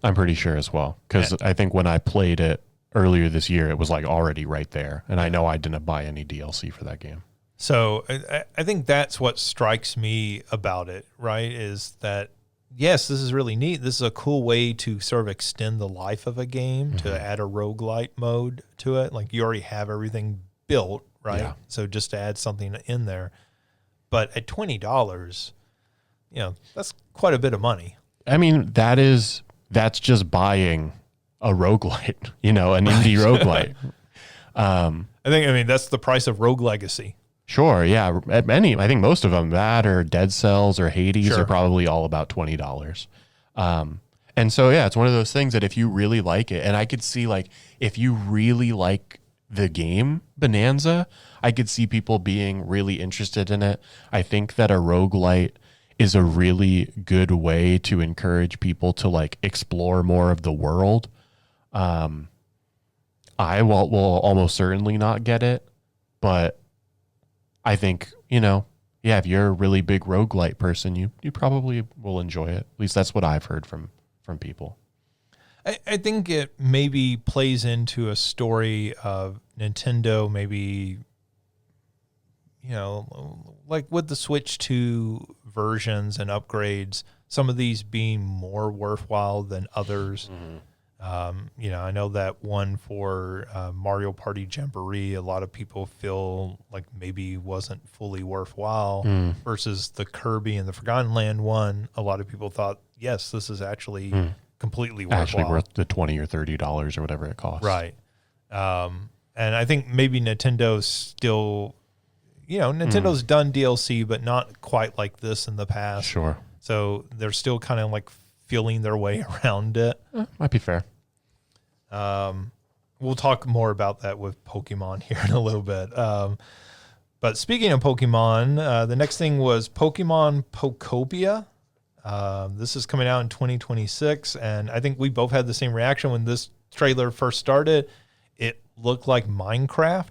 I'm pretty sure as well. Because I think when I played it earlier this year, it was like already right there. And I know I didn't buy any DLC for that game. So I think that's what strikes me about it, right? Is that, yes, this is really neat. This is a cool way to sort of extend the life of a game, to add a roguelite mode to it. Like you already have everything built, right? Yeah. So just to add something in there. But at $20, that's quite a bit of money. I mean, that's just buying a roguelite, an indie roguelite. I think that's the price of Rogue Legacy. Sure, yeah. I think most of them, that or Dead Cells or Hades, are probably all about $20. And so, yeah, it's one of those things that if you really like it, and I could see, like, if you really like the game Bonanza, I could see people being really interested in it. I think that a roguelite is a really good way to encourage people to, like, explore more of the world. I will almost certainly not get it, but I think, if you're a really big roguelite person, you probably will enjoy it. At least that's what I've heard from people. I think it maybe plays into a story of Nintendo, maybe, like with the Switch 2 versions and upgrades, some of these being more worthwhile than others. I know that one for Mario Party Jamboree, a lot of people feel like maybe wasn't fully worthwhile versus the Kirby and the Forgotten Land one. A lot of people thought, yes, this is actually completely worthwhile. Actually worth the $20 or $30 or whatever it costs. Right. And I think maybe Nintendo's still, Nintendo's done DLC, but not quite like this in the past. Sure. So they're still kind of like feeling their way around it. Might be fair. We'll talk more about that with Pokemon here in a little bit. But speaking of Pokemon, the next thing was Pokemon Pokopia. This is coming out in 2026, and I think we both had the same reaction when this trailer first started. It looked like Minecraft.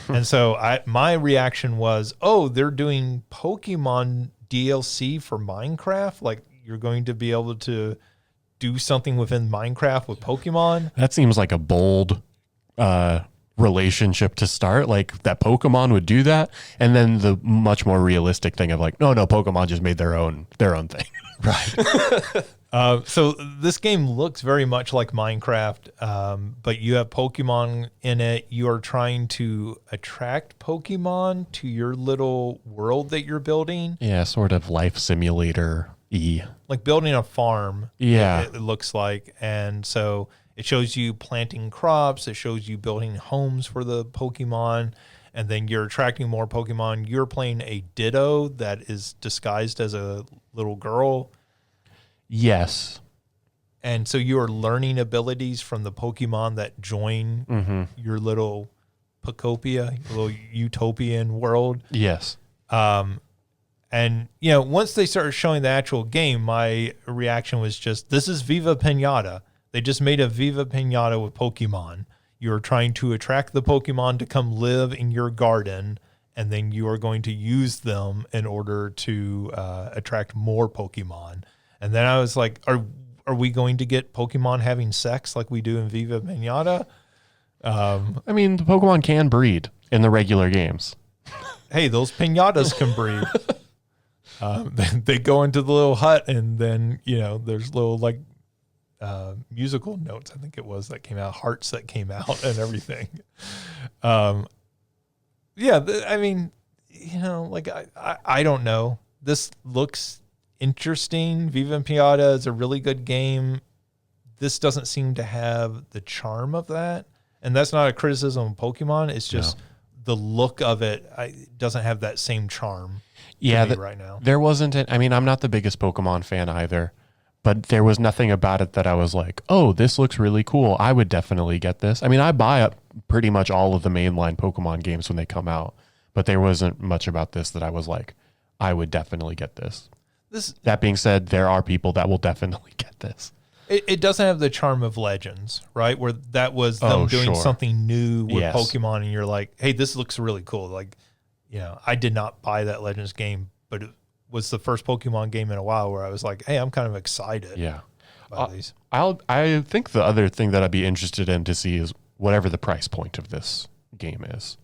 And so my reaction was, oh, they're doing Pokemon DLC for Minecraft? Like, you're going to be able to do something within Minecraft with Pokemon? That seems like a bold relationship to start. Like, that Pokemon would do that, and then the much more realistic thing of like, no, Pokemon just made their own thing. Right. So this game looks very much like Minecraft, but you have Pokemon in it. You are trying to attract Pokemon to your little world that you're building. Yeah, sort of life simulator-y. Like building a farm. Yeah. It looks like. And so it shows you planting crops. It shows you building homes for the Pokemon. And then you're attracting more Pokemon. You're playing a Ditto that is disguised as a little girl. Yes. And so you are learning abilities from the Pokemon that join your little Pokopia, your little utopian world. Yes. And, once they started showing the actual game, my reaction was just, this is Viva Pinata. They just made a Viva Pinata with Pokemon. You're trying to attract the Pokemon to come live in your garden, and then you are going to use them in order to attract more Pokemon. And then I was like, are we going to get Pokemon having sex like we do in Viva Pinata? I mean, the Pokemon can breed in the regular games. Hey, those pinatas can breed. They go into the little hut, and then, there's little like musical notes, I think it was, that came out, hearts that came out and everything. I mean, like I don't know. This looks interesting. Viva Pinata is a really good game. This doesn't seem to have the charm of that. And that's not a criticism of Pokemon. It's just the look of it doesn't have that same charm. Right now. There wasn't. I mean, I'm not the biggest Pokemon fan either, but there was nothing about it that I was like, oh, this looks really cool. I would definitely get this. I mean, I buy up pretty much all of the mainline Pokemon games when they come out, but there wasn't much about this that I was like, I would definitely get this. That being said, there are people that will definitely get this. It doesn't have the charm of Legends, right? Where that was them doing something new with Pokemon, and you're like, hey, this looks really cool. Like, I did not buy that Legends game, but it was the first Pokemon game in a while where I was like, hey, I'm kind of excited. Yeah. About these. I think the other thing that I'd be interested in to see is whatever the price point of this game is.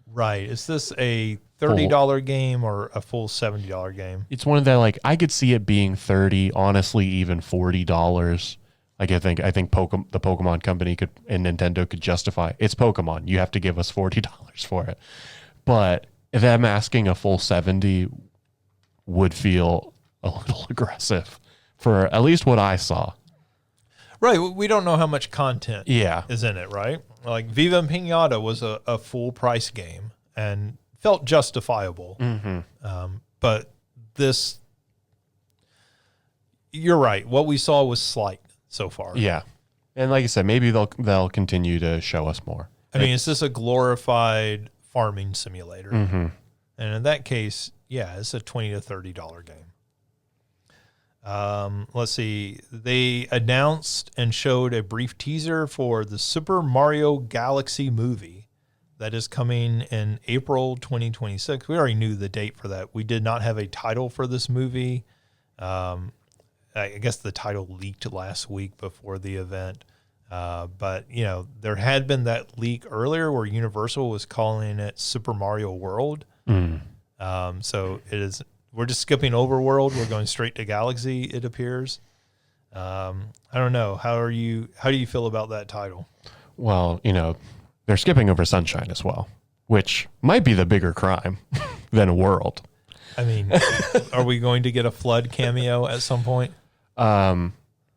Right. Is this a $30 game or a full $70 game? It's one of the, like, I could see it being $30, honestly, even $40. Like, I think the Pokemon company and Nintendo could justify, it's Pokemon. You have to give us $40 for it. But if I'm asking a full 70 would feel a little aggressive for at least what I saw. Right. We don't know how much content is in it, right? Like Viva Pinata was a full price game and felt justifiable. Mm-hmm. But this, you're right. What we saw was slight so far. Yeah. And like I said, maybe they'll continue to show us more. I mean, is this a glorified farming simulator? Mm-hmm. And in that case, it's a $20 to $30 game. Let's see. They announced and showed a brief teaser for the Super Mario Galaxy movie that is coming in April 2026. We already knew the date for that. We did not have a title for this movie. I guess the title leaked last week before the event. But, there had been that leak earlier where Universal was calling it Super Mario World. So it is. We're just skipping over World. We're going straight to Galaxy, it appears. I don't know. How do you feel about that title? Well, they're skipping over Sunshine as well, which might be the bigger crime than World. I mean, are we going to get a Flood cameo at some point? I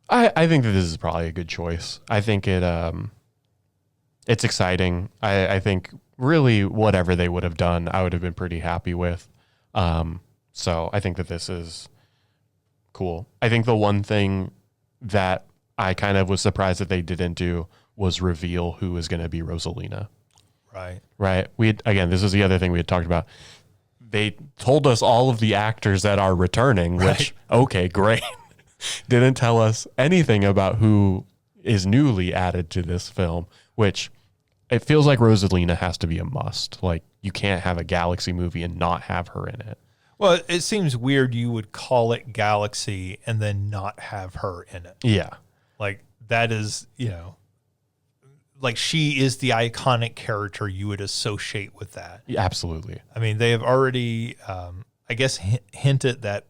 think that this is probably a good choice. I think it's exciting. I think really whatever they would have done, I would have been pretty happy with. So I think that this is cool. I think the one thing that I kind of was surprised that they didn't do was reveal who is going to be Rosalina. Right. This is the other thing we had talked about. They told us all of the actors that are returning, which, okay, great. Didn't tell us anything about who is newly added to this film, which it feels like Rosalina has to be a must. Like, you can't have a Galaxy movie and not have her in it. Well, it seems weird you would call it Galaxy and then not have her in it. Yeah. Like, that is, like she is the iconic character you would associate with that. Yeah, absolutely. I mean, they have already, I guess, hinted that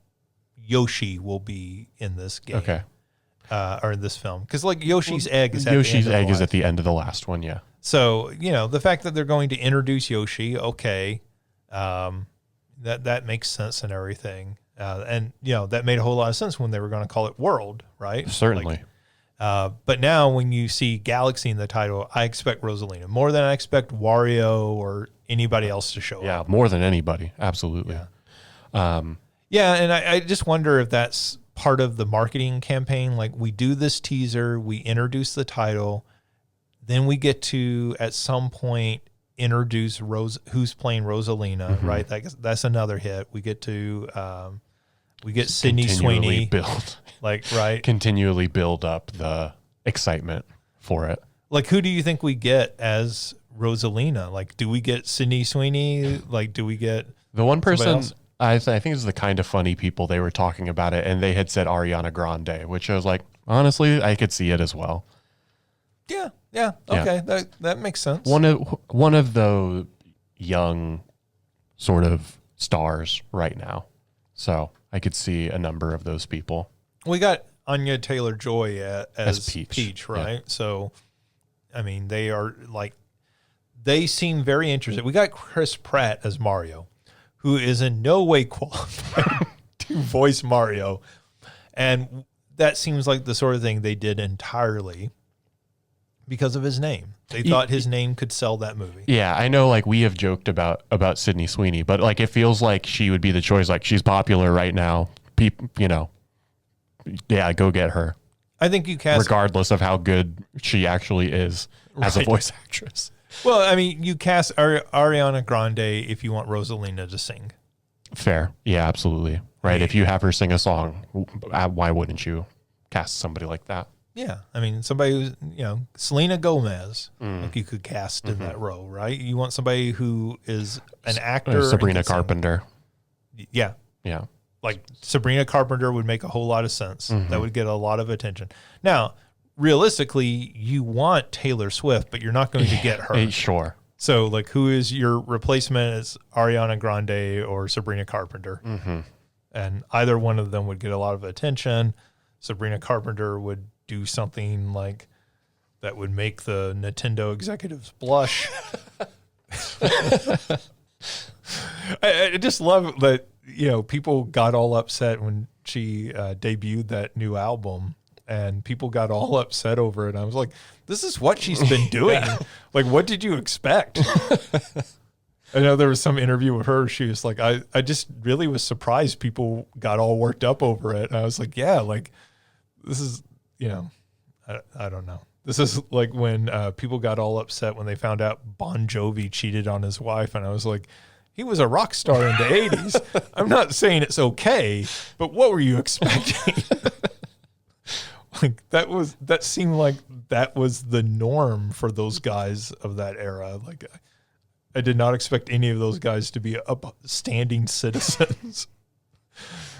Yoshi will be in this game. Okay. Or in this film. Because, like, Yoshi's egg is at the end of the last one, yeah. So, the fact that they're going to introduce Yoshi, okay, that makes sense and everything. And, that made a whole lot of sense when they were going to call it World, right? Certainly. But now when you see Galaxy in the title, I expect Rosalina more than I expect Wario or anybody else to show up. Yeah, more than anybody. Absolutely. Yeah. And I just wonder if that's part of the marketing campaign. Like, we do this teaser, we introduce the title, then we get to, at some point, introduce who's playing Rosalina, right? That's another hit. We get to we get Sydney Sweeney build like right continually build up the excitement for it. Like, who do you think we get as Rosalina? Like, do we get Sydney Sweeney? Like, do we get the one person else? I think is the kind of funny people they were talking about it, and they had said Ariana Grande, which I was like, honestly, I could see it as well. Yeah. Okay, that makes sense. One of the young sort of stars right now, so I could see a number of those people. We got Anya Taylor-Joy as Peach, right? Yeah. So, I mean, they seem very interested. We got Chris Pratt as Mario, who is in no way qualified to voice Mario. And that seems like the sort of thing they did entirely because of his name. They thought his name could sell that movie. Yeah, I know, like, we have joked about Sydney Sweeney, but, like, it feels like she would be the choice. Like, she's popular right now. People, yeah, go get her. I think you cast... regardless of how good she actually is as a voice actress. Well, I mean, you cast Ariana Grande if you want Rosalina to sing. Fair. Yeah, absolutely. Right. If you have her sing a song, why wouldn't you cast somebody like that? Yeah. I mean, somebody who's, Selena Gomez, like you could cast in that role, right? You want somebody who is an actor. Sabrina Carpenter. Yeah. Yeah. Like Sabrina Carpenter would make a whole lot of sense. That would get a lot of attention. Now, realistically, you want Taylor Swift, but you're not going to get her. Sure. So, like, who is your replacement? Is Ariana Grande or Sabrina Carpenter? And either one of them would get a lot of attention. Sabrina Carpenter would do something like that would make the Nintendo executives blush. I just love that, people got all upset when she debuted that new album, and people got all upset over it. I was like, this is what she's been doing. Like, what did you expect? I know there was some interview with her. She was like, I just really was surprised people got all worked up over it. And I was like, yeah, like, this is, I don't know. This is like when people got all upset when they found out Bon Jovi cheated on his wife. And I was like, he was a rock star in the 80s. I'm not saying it's okay, but what were you expecting? Like, that seemed like that was the norm for those guys of that era. Like, I did not expect any of those guys to be upstanding citizens.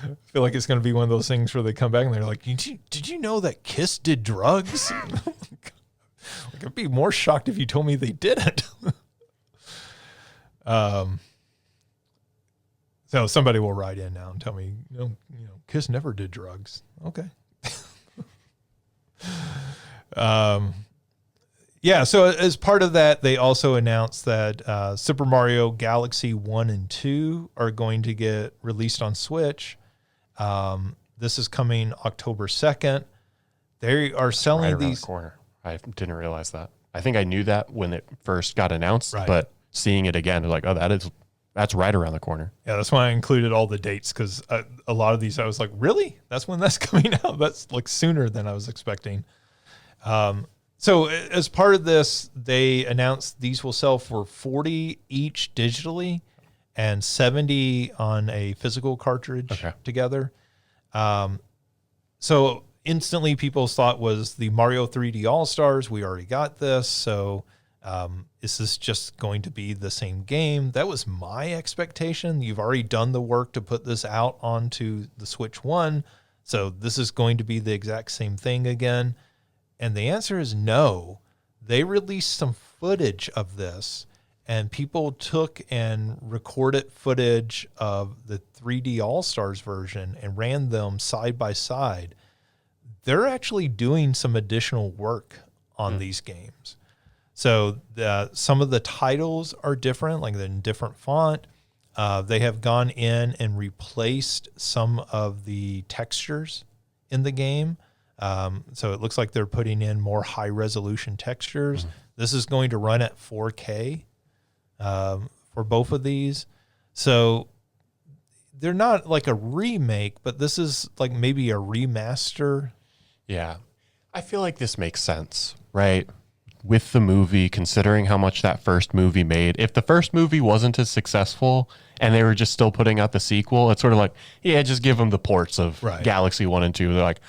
I feel like it's going to be one of those things where they come back and they're like, did you know that Kiss did drugs? Like, I'd be more shocked if you told me they didn't. So somebody will write in now and tell me, Kiss never did drugs. Okay. Yeah, so as part of that, they also announced that Super Mario Galaxy 1 and 2 are going to get released on Switch. This is coming October 2nd. They are selling right around these... the corner. I didn't realize that. I think I knew that when it first got announced, right. But seeing it again, like, that's right around the corner. Yeah, that's why I included all the dates, because a lot of these I was like, really? That's when that's coming out? That's like sooner than I was expecting. So as part of this, they announced these will sell for $40 each digitally and $70 on a physical cartridge together. So instantly people's thought was the Mario 3D All-Stars. We already got this. So is this just going to be the same game? That was my expectation. You've already done the work to put this out onto the Switch 1. So this is going to be the exact same thing again. And the answer is no. They released some footage of this, and people took and recorded footage of the 3D All-Stars version and ran them side by side. They're actually doing some additional work on these games. So some of the titles are different, like in different font. They have gone in and replaced some of the textures in the game. So it looks like they're putting in more high resolution textures. This is going to run at 4K for both of these. So they're not like a remake, but this is like maybe a remaster. Yeah. I feel like this makes sense, right? With the movie, considering how much that first movie made. If the first movie wasn't as successful and they were just still putting out the sequel, it's sort of like, yeah, just give them the ports of Galaxy 1 and 2. They're like,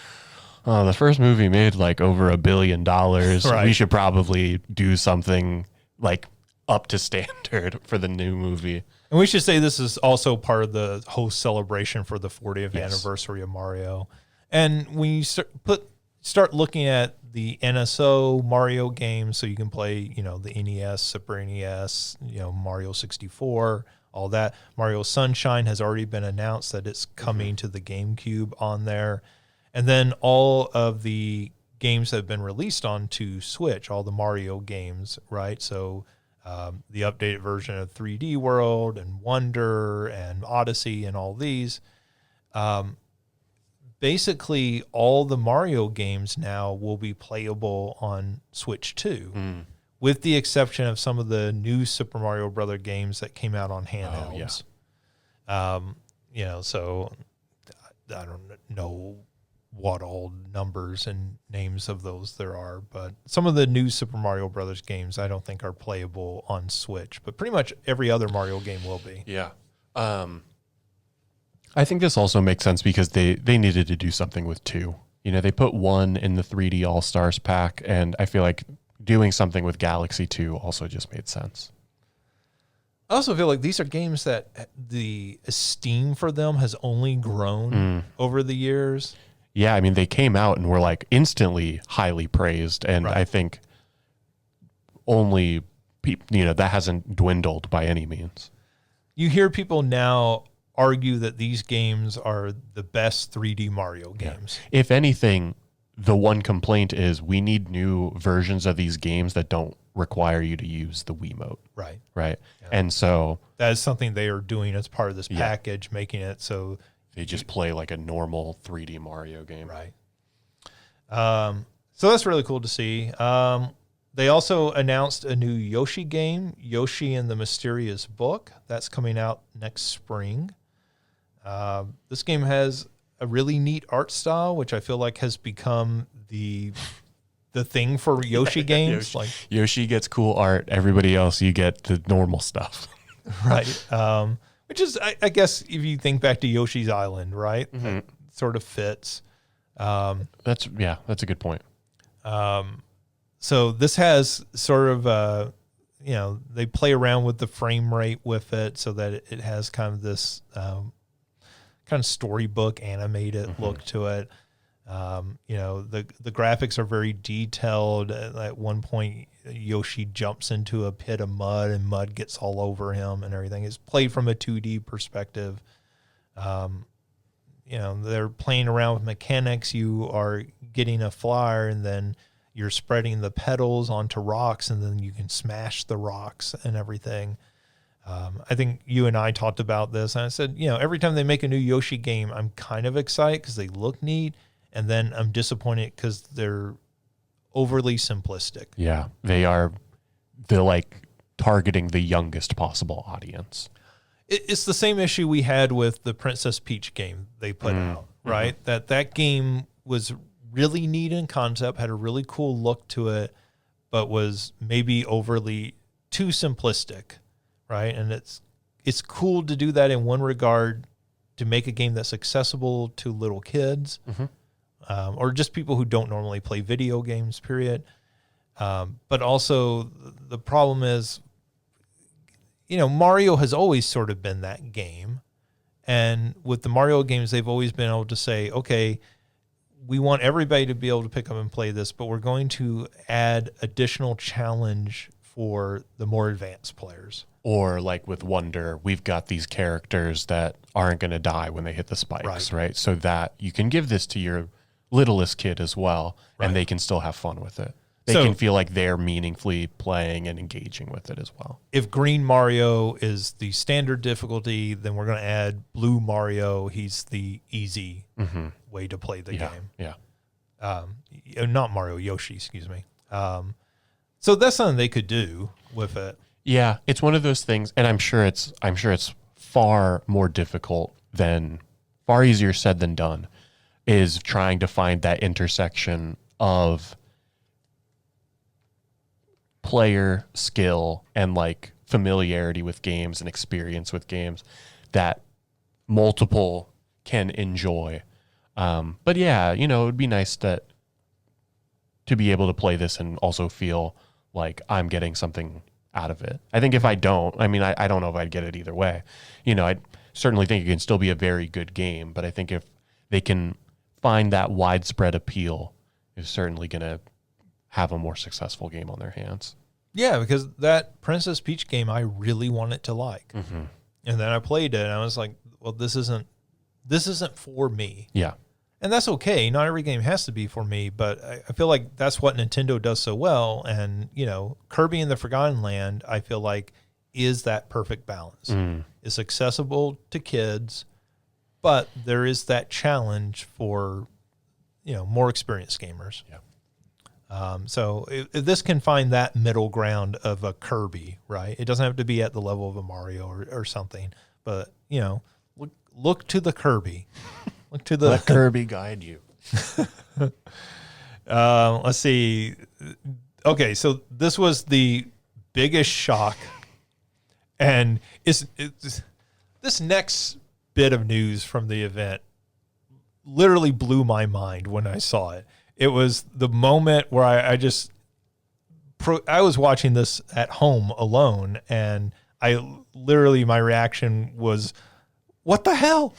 oh, the first movie made like over $1 billion. Right. We should probably do something like up to standard for the new movie. And we should say this is also part of the whole celebration for the 40th Yes. anniversary of Mario. And when you start looking at the NSO Mario games, so you can play, the NES, Super NES, Mario 64, all that. Mario Sunshine has already been announced that it's coming to the GameCube on there. And then all of the games that have been released onto Switch, all the Mario games, right? So the updated version of 3D World and Wonder and Odyssey and all these. Basically, all the Mario games now will be playable on Switch 2, with the exception of some of the new Super Mario Brother games that came out on handhelds. So I don't know what all numbers and names of those there are, but some of the new Super Mario Brothers games I don't think are playable on Switch, but pretty much every other Mario game will be. Yeah. I think this also makes sense because they needed to do something with 2. They put 1 in the 3D All-Stars pack, and I feel like doing something with Galaxy 2 also just made sense. I also feel like these are games that the esteem for them has only grown over the years. Yeah, I mean, they came out and were like instantly highly praised, and Right. I think only that hasn't dwindled by any means. You hear people now argue that these games are the best 3D Mario games. If anything, the one complaint is we need new versions of these games that don't require you to use the Wiimote. Right. Right. Yeah. And so That is something they are doing as part of this package, making it so they just play like a normal 3D Mario game. right. So that's really cool to see. They also announced a new Yoshi game, Yoshi and the Mysterious Book. That's coming out next spring. This game has a really neat art style, which I feel like has become the thing for Yoshi games. Yoshi gets cool art. Everybody else, you get the normal stuff. Right. Which is, I guess, if you think back to Yoshi's Island, right? That sort of fits. That's a good point. So this has sort of, they play around with the frame rate with it so that it has kind of this kind of storybook animated look to it. The graphics are very detailed. At one point, Yoshi jumps into a pit of mud and mud gets all over him and everything. It's played from a 2D perspective. They're playing around with mechanics. You are getting a flyer and then you're spreading the petals onto rocks and then you can smash the rocks and everything. I think you and I talked about this and I said, every time they make a new Yoshi game, I'm kind of excited because they look neat. And then I'm disappointed because they're overly simplistic. Yeah, they're like targeting the youngest possible audience. It's the same issue we had with the Princess Peach game they put out, right? That game was really neat in concept, had a really cool look to it, but was maybe overly too simplistic, right? And it's cool to do that in one regard, to make a game that's accessible to little kids. Or just people who don't normally play video games, period. But also the problem is, Mario has always sort of been that game. And with the Mario games, they've always been able to say, okay, we want everybody to be able to pick up and play this, but we're going to add additional challenge for the more advanced players. Or like with Wonder, we've got these characters that aren't going to die when they hit the spikes, right? So that you can give this to your littlest kid as well, and they can still have fun with it. They can feel like they're meaningfully playing and engaging with it as well. If Green Mario is the standard difficulty, then we're going to add Blue Mario. He's the easy way to play the game. Yeah. Not Mario, Yoshi, excuse me. So that's something they could do with it. Yeah, it's one of those things, and I'm sure it's far more difficult far easier said than done, is trying to find that intersection of player skill and like familiarity with games and experience with games that multiple can enjoy. But yeah, it would be nice to be able to play this and also feel like I'm getting something out of it. I think if I don't, I don't know if I'd get it either way. I certainly think it can still be a very good game, but I think if they can find that widespread appeal, is certainly going to have a more successful game on their hands. Yeah, because that Princess Peach game, I really wanted to like. Mm-hmm. And then I played it and I was like, well, this isn't for me. Yeah. And that's okay. Not every game has to be for me, but I feel like that's what Nintendo does so well. And, Kirby and the Forgotten Land, I feel like, is that perfect balance. It's accessible to kids, but there is that challenge for, more experienced gamers. Yeah. So if this can find that middle ground of a Kirby, right? It doesn't have to be at the level of a Mario or something, but, look to the Kirby. Look to the Let Kirby guide you. Let's see. Okay, so this was the biggest shock, and it's this next bit of news from the event literally blew my mind when I saw it. It was the moment where I was watching this at home alone, and my reaction was, "What the hell?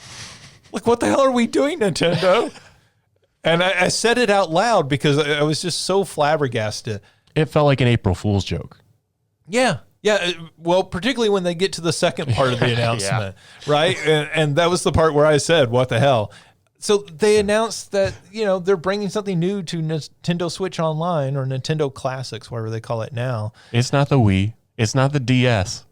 Like, what the hell are we doing, Nintendo?" And I said it out loud because I was just so flabbergasted. It felt like an April Fool's joke. Yeah. Yeah. Well, particularly when they get to the second part of the announcement, right? And that was the part where I said, "What the hell?" So they announced that, they're bringing something new to Nintendo Switch Online, or Nintendo Classics, whatever they call it now. It's not the Wii. It's not the DS.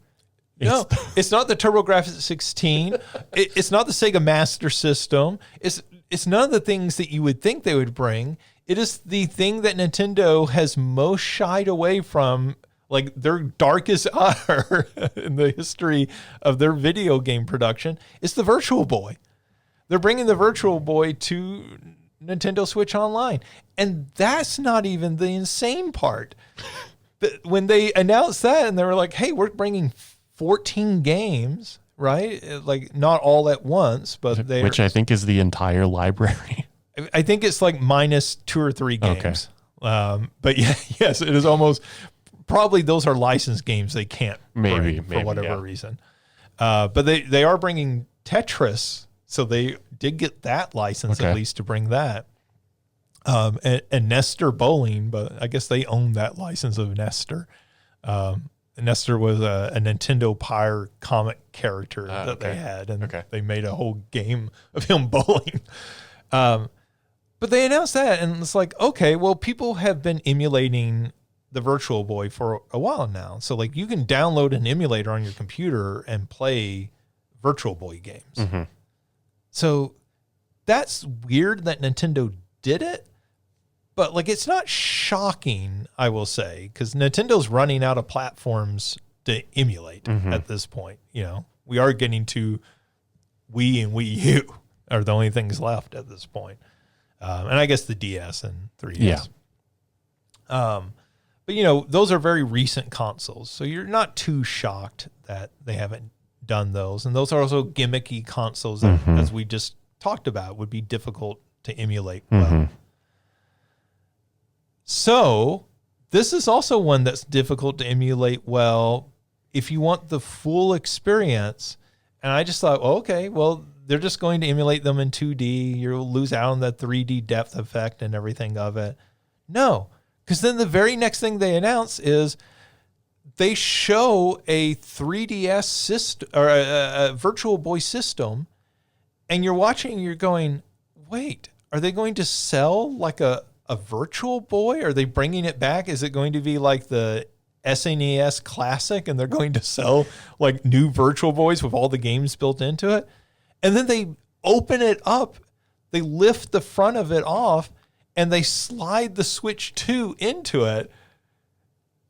No, it's not the TurboGrafx 16. It's not the Sega Master System. It's none of the things that you would think they would bring. It is the thing that Nintendo has most shied away from, like their darkest hour in the history of their video game production. It's the Virtual Boy. They're bringing the Virtual Boy to Nintendo Switch Online. And that's not even the insane part. But when they announced that and they were like, hey, we're bringing 14 games, right? Like, not all at once, but which I think is the entire library. I think it's like minus 2 or 3 games. Okay. But yes, it is almost probably those are licensed games they can't bring for whatever reason. But they are bringing Tetris, so they did get that license at least to bring that. And Nestor Bowling, but I guess they own that license of Nestor. Nestor was a Nintendo Pyre comic character that they had, and they made a whole game of him bowling. But they announced that, and it's like, okay, well, people have been emulating the Virtual Boy for a while now. So, like, you can download an emulator on your computer and play Virtual Boy games. Mm-hmm. So that's weird that Nintendo did it. But, like, it's not shocking, I will say, because Nintendo's running out of platforms to emulate at this point. We are getting to Wii and Wii U are the only things left at this point. And I guess the DS and 3DS. Yeah. But, those are very recent consoles. So you're not too shocked that they haven't done those. And those are also gimmicky consoles that, as we just talked about, would be difficult to emulate well. So this is also one that's difficult to emulate well if you want the full experience. And I just thought, okay, well, they're just going to emulate them in 2D. You'll lose out on the 3D depth effect and everything of it. No, because then the very next thing they announce is they show a 3DS system or a Virtual Boy system, and you're watching and you're going, wait, are they going to sell like a Virtual Boy? Are they bringing it back? Is it going to be like the SNES Classic and they're going to sell like new Virtual Boys with all the games built into it? And then they open it up, they lift the front of it off, and they slide the Switch 2 into it.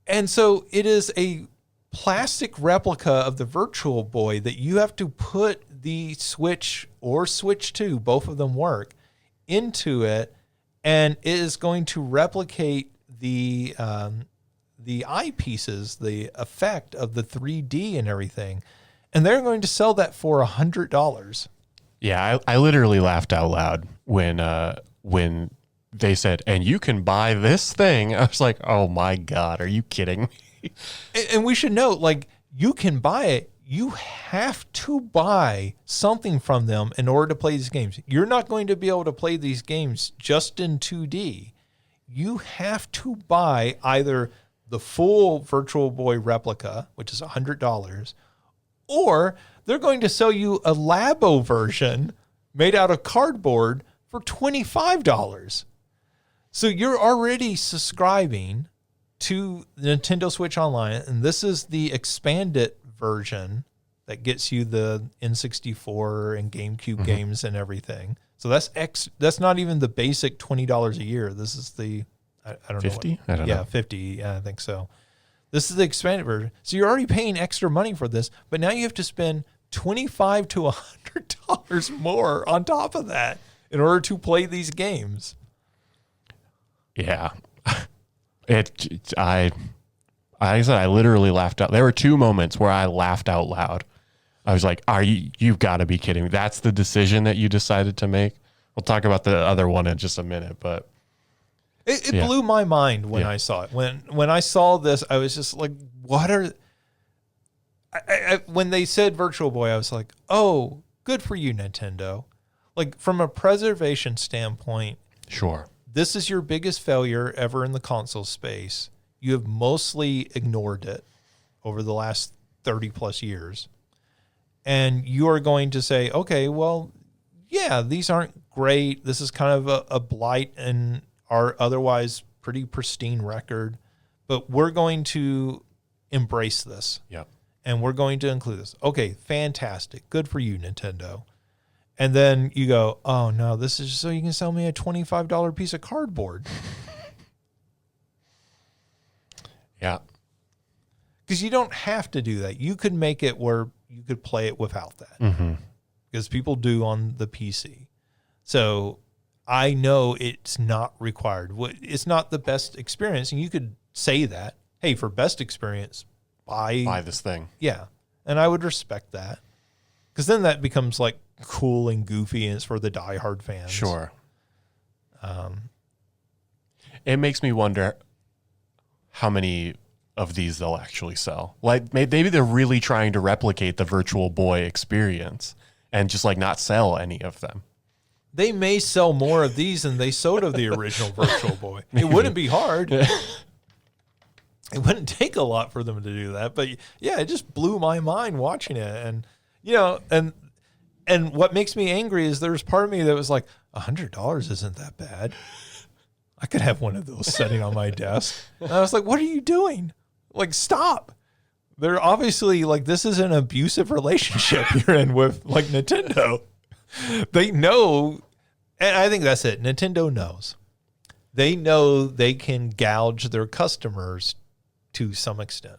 And so it is a plastic replica of the Virtual Boy that you have to put the Switch or Switch 2, both of them work, into it. And it is going to replicate the eyepieces, the effect of the 3D and everything. And they're going to sell that for $100. Yeah, I literally laughed out loud when they said, and you can buy this thing. I was like, oh my God, are you kidding me? And we should note, like, you can buy it. You have to buy something from them in order to play these games. You're not going to be able to play these games just in 2D. You have to buy either the full Virtual Boy replica, which is $100, or they're going to sell you a Labo version made out of cardboard for $25. So you're already subscribing to Nintendo Switch Online, and this is the expanded version that gets you the N64 and GameCube games and everything. So that's not even the basic $20 a year. This is the I don't 50? know. I don't know. 50. Yeah, I think so. This is the expanded version. So you're already paying extra money for this, but now you have to spend $25 to $100 more on top of that in order to play these games. Yeah. I said I literally laughed out. There were 2 moments where I laughed out loud. I was like, you've got to be kidding me. That's the decision that you decided to make? We'll talk about the other one in just a minute, but it blew my mind when I saw it. When I saw this, I was just like, what are... when they said Virtual Boy, I was like, oh, good for you, Nintendo. Like, from a preservation standpoint, sure, this is your biggest failure ever in the console space. You have mostly ignored it over the last 30 plus years. And you are going to say, okay, well, yeah, these aren't great. This is kind of a blight in our otherwise pretty pristine record, but we're going to embrace this. Yeah. And we're going to include this. Okay, fantastic. Good for you, Nintendo. And then you go, oh, no, this is so you can sell me a $25 piece of cardboard. Yeah. Because you don't have to do that. You could make it where you could play it without that. Because people do on the PC. So I know it's not required. It's not the best experience. And you could say that, hey, for best experience, buy this thing. Yeah. And I would respect that. Because then that becomes like cool and goofy and it's for the diehard fans. Sure. It makes me wonder how many of these they'll actually sell. Like maybe they're really trying to replicate the Virtual Boy experience and just like not sell any of them. They may sell more of these than they sold of the original Virtual Boy. It wouldn't be hard. It wouldn't take a lot for them to do that. But yeah, it just blew my mind watching it. And, you know, and what makes me angry is there's part of me that was like, $100 isn't that bad. I could have one of those sitting on my desk. And I was like, what are you doing? Like, stop. They're obviously like, this is an abusive relationship you're in with like Nintendo. They know, and I think that's it. Nintendo knows. They know they can gouge their customers to some extent.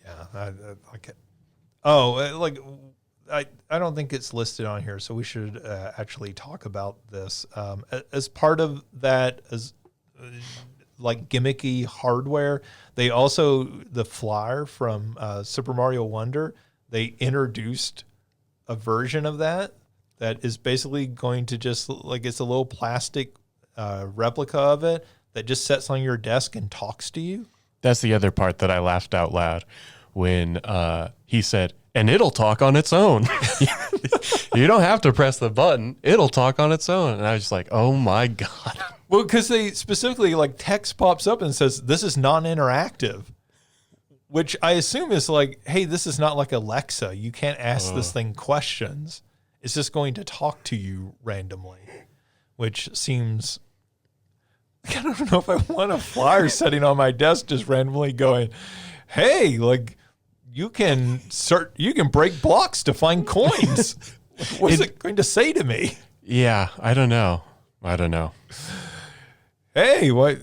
Yeah, I like it. Oh, like I don't think it's listed on here, so we should actually talk about this as part of that. As like gimmicky hardware, they also the flyer from Super Mario Wonder. They introduced a version of that is basically going to just like it's a little plastic replica of it that just sits on your desk and talks to you. That's the other part that I laughed out loud when he said, and it'll talk on its own. You don't have to press the button. It'll talk on its own. And I was just like, oh my God. Well, because they specifically like text pops up and says, this is non-interactive, which I assume is like, hey, this is not like Alexa. You can't ask this thing questions. It's just going to talk to you randomly, which seems, I don't know if I want a flyer sitting on my desk just randomly going, hey, like you can break blocks to find coins. What's it going to say to me? Yeah, I don't know. Hey, what?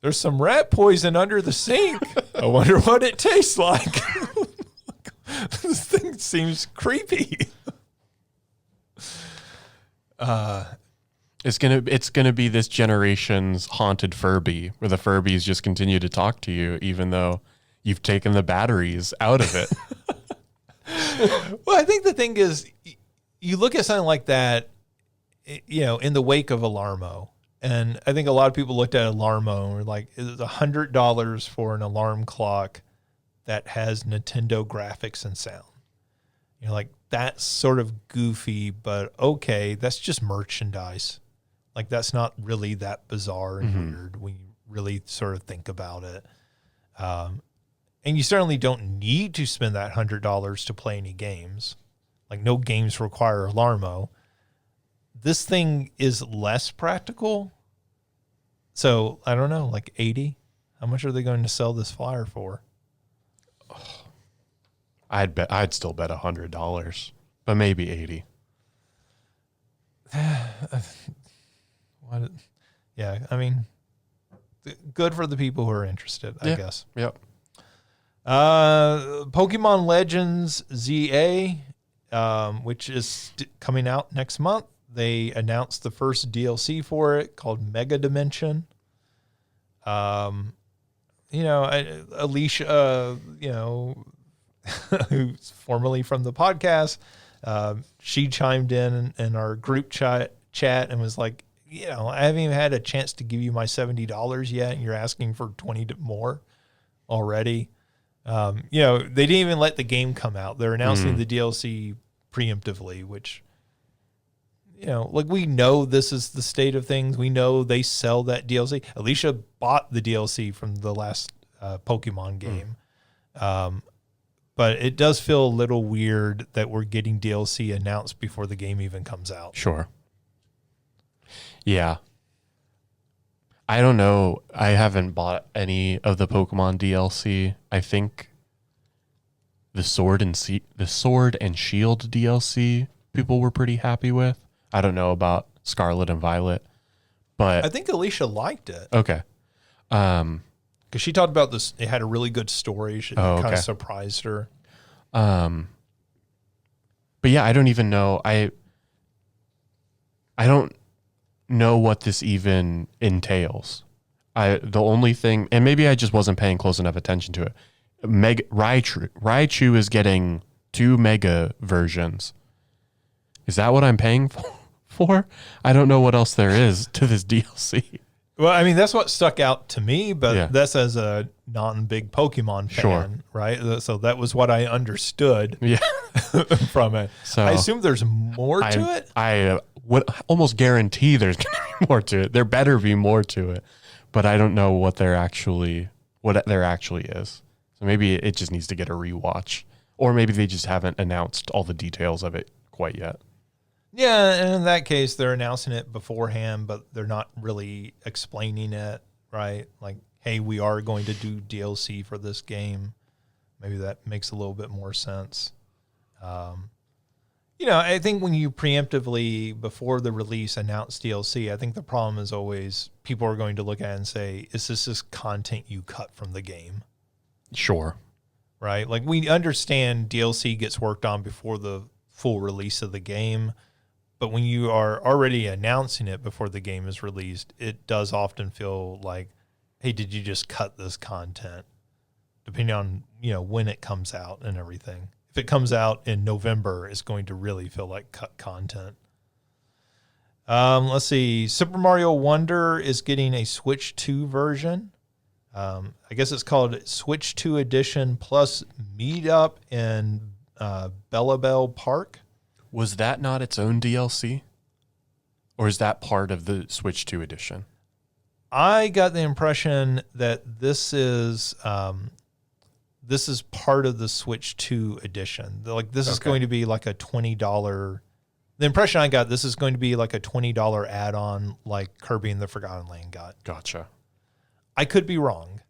There's some rat poison under the sink. I wonder what it tastes like. This thing seems creepy. It's gonna be this generation's haunted Furby, where the Furbies just continue to talk to you, even though you've taken the batteries out of it. Well, I think the thing is, you look at something like that, in the wake of Alarmo, and I think a lot of people looked at Alarmo and were like, "It's $100 for an alarm clock that has Nintendo graphics and sound." Like, that's sort of goofy, but okay, that's just merchandise. Like, that's not really that bizarre and weird when you really sort of think about it. And you certainly don't need to spend that $100 to play any games. Like, no games require Alarmo. This thing is less practical. So, I don't know, like 80? How much are they going to sell this flyer for? I'd still bet $100, but maybe 80. Yeah, I mean, good for the people who are interested, I guess. Yep. Pokemon Legends ZA, which is coming out next month. They announced the first DLC for it called Mega Dimension. Alicia, who's formerly from the podcast, she chimed in our group chat and was like, I haven't even had a chance to give you my $70 yet, and you're asking for 20 more already. They didn't even let the game come out. They're announcing the DLC preemptively, which, we know this is the state of things. We know they sell that DLC. Alicia bought the DLC from the last Pokemon game. But it does feel a little weird that we're getting DLC announced before the game even comes out. Sure. Yeah. I don't know. I haven't bought any of the Pokemon DLC. I think the Sword and Shield DLC people were pretty happy with. I don't know about Scarlet and Violet, but I think Alicia liked it. Okay. Because she talked about this, it had a really good story. It kind of surprised her. But yeah, I don't even know. I don't know what this even entails. The only thing, and maybe I just wasn't paying close enough attention to it. Raichu is getting 2 mega versions. Is that what I'm paying for? I don't know what else there is to this DLC. Well, I mean, that's what stuck out to me, but that's as a non-big Pokemon fan, right? So that was what I understood from it. So I assume there's more to it? I would almost guarantee there's going to be more to it. There better be more to it, but I don't know what there actually is. So maybe it just needs to get a rewatch, or maybe they just haven't announced all the details of it quite yet. Yeah, and in that case, they're announcing it beforehand, but they're not really explaining it, right? Like, hey, we are going to do DLC for this game. Maybe that makes a little bit more sense. I think when you preemptively, before the release, announce DLC, I think the problem is always people are going to look at it and say, is this content you cut from the game? Sure. Right? Like, we understand DLC gets worked on before the full release of the game. But when you are already announcing it before the game is released, it does often feel like, hey, did you just cut this content? Depending on, when it comes out and everything. If it comes out in November, it's going to really feel like cut content. Let's see. Super Mario Wonder is getting a Switch 2 version. I guess it's called Switch 2 Edition plus Meetup in Bellabelle Park. Was that not its own DLC? Or is that part of the Switch 2 edition? I got the impression that this is part of the Switch 2 edition. Like, this is going to be like a $20. The impression I got, this is going to be like a $20 add-on, like Kirby and the Forgotten Land got. Gotcha. I could be wrong.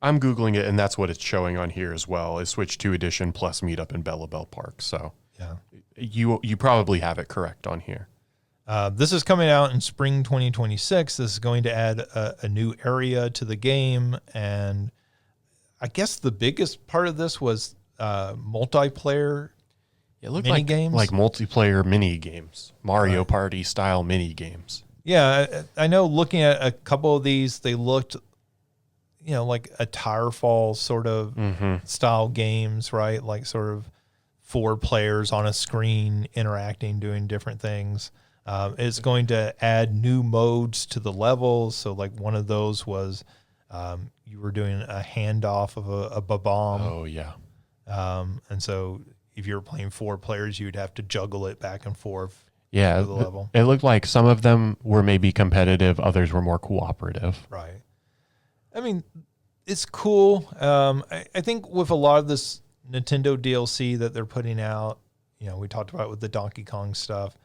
I'm Googling it, and that's what it's showing on here as well, is Switch 2 Edition plus Meetup in Bellabelle Park. So you probably have it correct on here. This is coming out in spring 2026. This is going to add a new area to the game, and I guess the biggest part of this was multiplayer mini games. Like multiplayer mini games, Mario Party style mini games. Yeah, I know looking at a couple of these, they looked, like a tire fall sort of style games, right? Like sort of 4 players on a screen interacting, doing different things. It's going to add new modes to the levels. So like one of those was you were doing a handoff of a bomb. Oh, yeah. And so if you were playing 4 players, you'd have to juggle it back and forth. Yeah, The level. it looked like some of them were maybe competitive, others were more cooperative. Right. I mean, it's cool. I think with a lot of this Nintendo DLC that they're putting out, we talked about with the Donkey Kong stuff.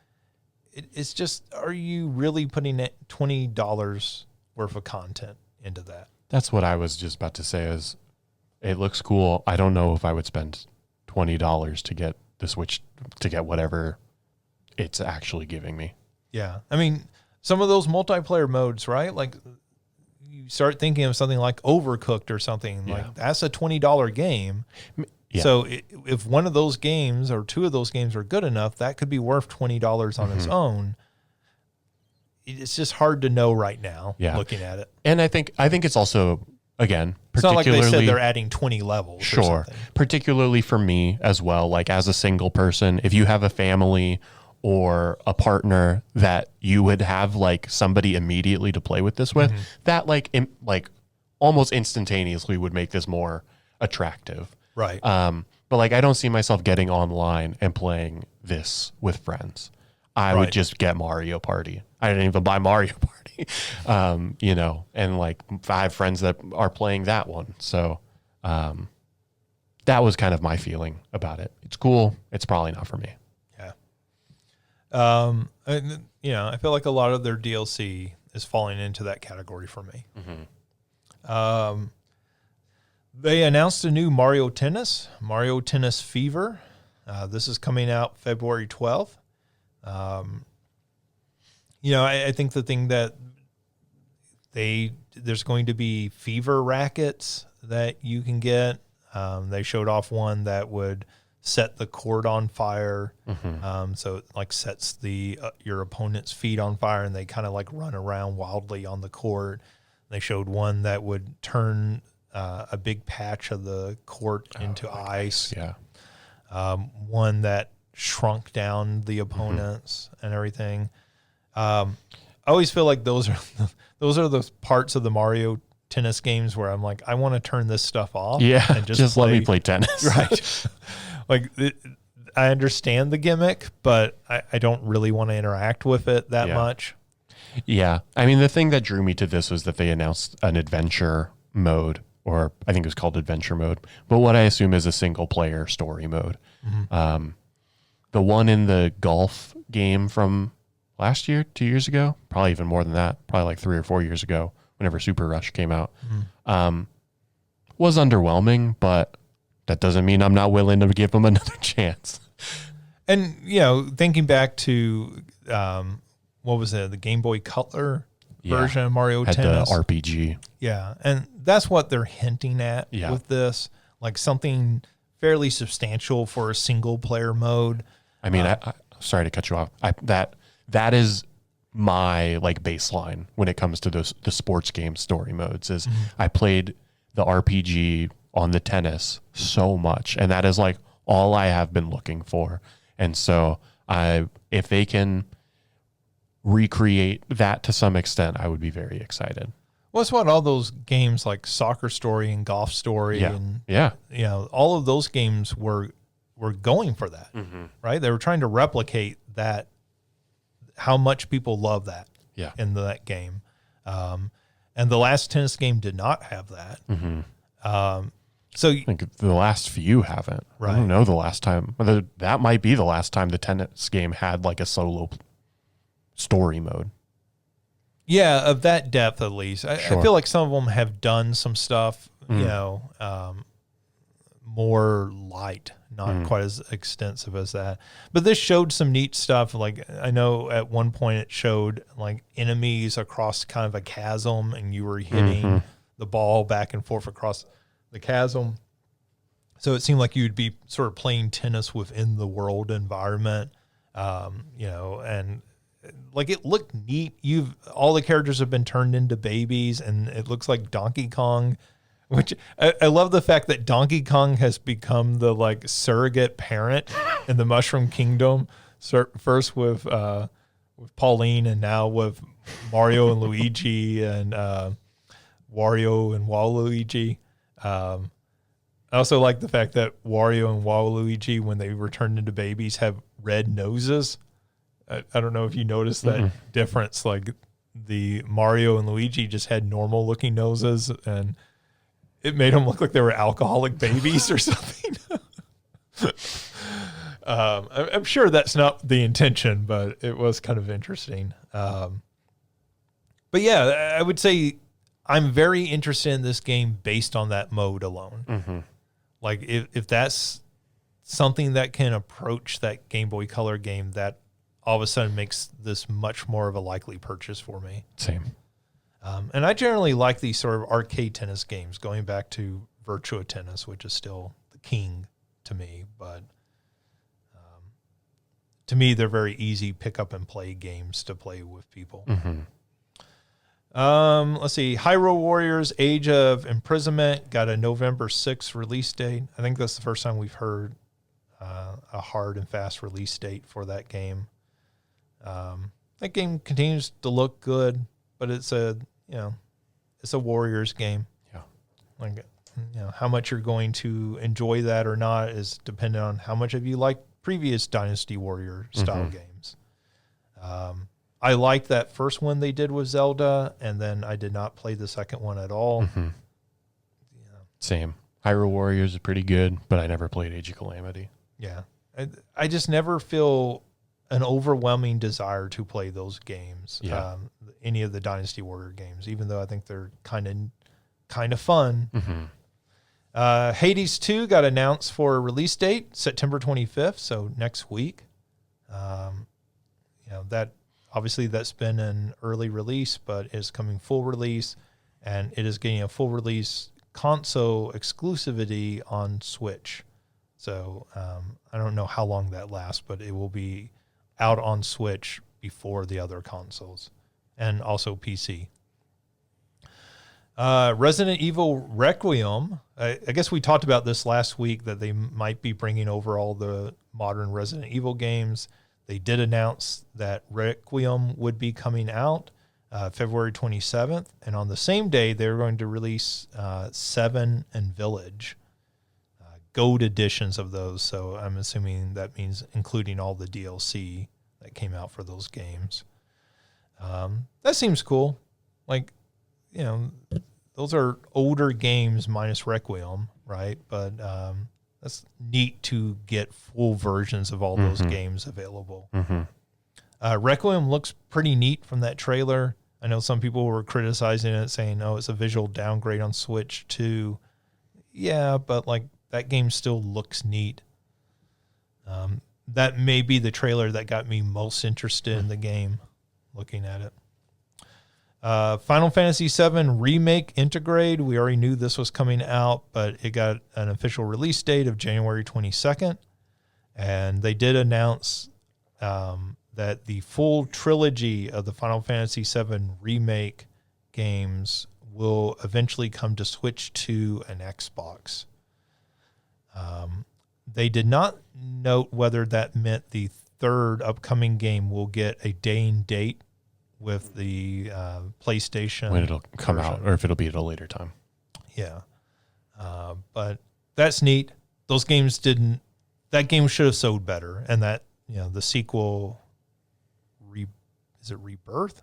It's just, are you really putting $20 worth of content into that? That's what I was just about to say. Is it looks cool. I don't know if I would spend $20 to get the Switch, to get whatever it's actually giving me. Yeah. I mean, some of those multiplayer modes, right? Like you start thinking of something like Overcooked or something like that's a $20 game. Yeah. So if one of those games or 2 of those games are good enough, that could be worth $20 on its own. It's just hard to know right now looking at it. And I think it's also, again, it's not like they said they're adding 20 levels. Sure. Or something. Particularly for me as well, like as a single person, if you have a family or a partner that you would have like somebody immediately to play with this with, that like almost instantaneously would make this more attractive. Right. But like I don't see myself getting online and playing this with friends. I would just get Mario Party. I didn't even buy Mario Party. And like I have friends that are playing that one. So that was kind of my feeling about it. It's cool. It's probably not for me. I feel like a lot of their DLC is falling into that category for me. They announced a new Mario Tennis Fever. This is coming out February 12th. I think the thing that there's going to be fever rackets that you can get. They showed off one that would set the court on fire. So it like sets your opponent's feet on fire and they kind of like run around wildly on the court. They showed one that would turn a big patch of the court into ice. Yeah. One that shrunk down the opponents and everything. I always feel like those are those parts of the Mario Tennis games where I'm like, I want to turn this stuff off. Yeah. And just let me play tennis. Right. Like I understand the gimmick, but I don't really want to interact with it that much. Yeah. I mean, the thing that drew me to this was that they announced an adventure mode, or I think it was called adventure mode, but what I assume is a single player story mode. The one in the golf game from last year, 2 years ago, probably even more than that, probably like 3 or 4 years ago, whenever Super Rush came out, was underwhelming, but that doesn't mean I'm not willing to give them another chance. And, thinking back to, what was it? The Game Boy Color version of Mario Tennis. The RPG. Yeah. And that's what they're hinting at with this, like something fairly substantial for a single player mode. I mean, I sorry to cut you off. That is my like baseline when it comes to the sports game story modes is I played the RPG on the tennis so much, and that is like all I have been looking for. And so if they can recreate that to some extent, I would be very excited. Well, it's what all those games like Soccer Story and Golf Story and all of those games were going for that, right? They were trying to replicate that, how much people love that in that game. And the last tennis game did not have that. So I think the last few haven't. Right. I don't know the last time. That might be the last time the tennis game had like a solo story mode. Yeah, of that depth at least. I feel like some of them have done some stuff, more light, not quite as extensive as that. But this showed some neat stuff. Like I know at one point it showed like enemies across kind of a chasm, and you were hitting the ball back and forth across the chasm. So it seemed like you'd be sort of playing tennis within the world environment, and like it looked neat. All the characters have been turned into babies, and it looks like Donkey Kong, which I love the fact that Donkey Kong has become the like surrogate parent in the Mushroom Kingdom. First with Pauline, and now with Mario and Luigi, and Wario and Waluigi. I also like the fact that Wario and Waluigi, when they were turned into babies, have red noses. I don't know if you noticed that difference. Like the Mario and Luigi just had normal looking noses, and it made them look like they were alcoholic babies or something. I'm sure that's not the intention, but it was kind of interesting. But yeah, I would say I'm very interested in this game based on that mode alone. Mm-hmm. Like if that's something that can approach that Game Boy Color game, that all of a sudden makes this much more of a likely purchase for me. Same. And I generally like these sort of arcade tennis games, going back to Virtua Tennis, which is still the king to me. But to me, they're very easy pick up and play games to play with people. Mm-hmm. Let's see. Hyrule Warriors Age of Imprisonment got a November 6th release date. I think that's the first time we've heard a hard and fast release date for that game. That game continues to look good, but it's a Warriors game. Yeah. Like, how much you're going to enjoy that or not is dependent on how much of you like previous Dynasty Warrior style games. I liked that first one they did with Zelda, and then I did not play the second one at all. Mm-hmm. Same. Hyrule Warriors is pretty good, but I never played Age of Calamity. Yeah. I just never feel an overwhelming desire to play those games. Yeah. Any of the Dynasty Warrior games, even though I think they're kind of fun. Mm-hmm. Hades 2 got announced for a release date, September 25th, so next week. That obviously that's been an early release, but is coming full release, and it is getting a full release console exclusivity on Switch. So I don't know how long that lasts, but it will be out on Switch before the other consoles, and also PC. Resident Evil Requiem. I guess we talked about this last week, that they might be bringing over all the modern Resident Evil games. They did announce that Requiem would be coming out February 27th. And on the same day, they were going to release 7 and Village, gold editions of those. So I'm assuming that means including all the DLC that came out for those games. That seems cool. Like, those are older games minus Requiem, right? But that's neat to get full versions of all those games available. Requiem looks pretty neat from that trailer. I know some people were criticizing it, saying, "Oh, it's a visual downgrade on Switch too." Yeah, but like that game still looks neat. That may be the trailer that got me most interested in the game, looking at it. Final Fantasy VII Remake Intergrade. We already knew this was coming out, but it got an official release date of January 22nd. And they did announce that the full trilogy of the Final Fantasy VII Remake games will eventually come to Switch 2 and Xbox. They did not note whether that meant the third upcoming game will get a day and date with the PlayStation. When it'll come version. out, or if it'll be at a later time. Yeah. But that's neat. Those games didn't, that game should have sold better. And that, the sequel, is it Rebirth?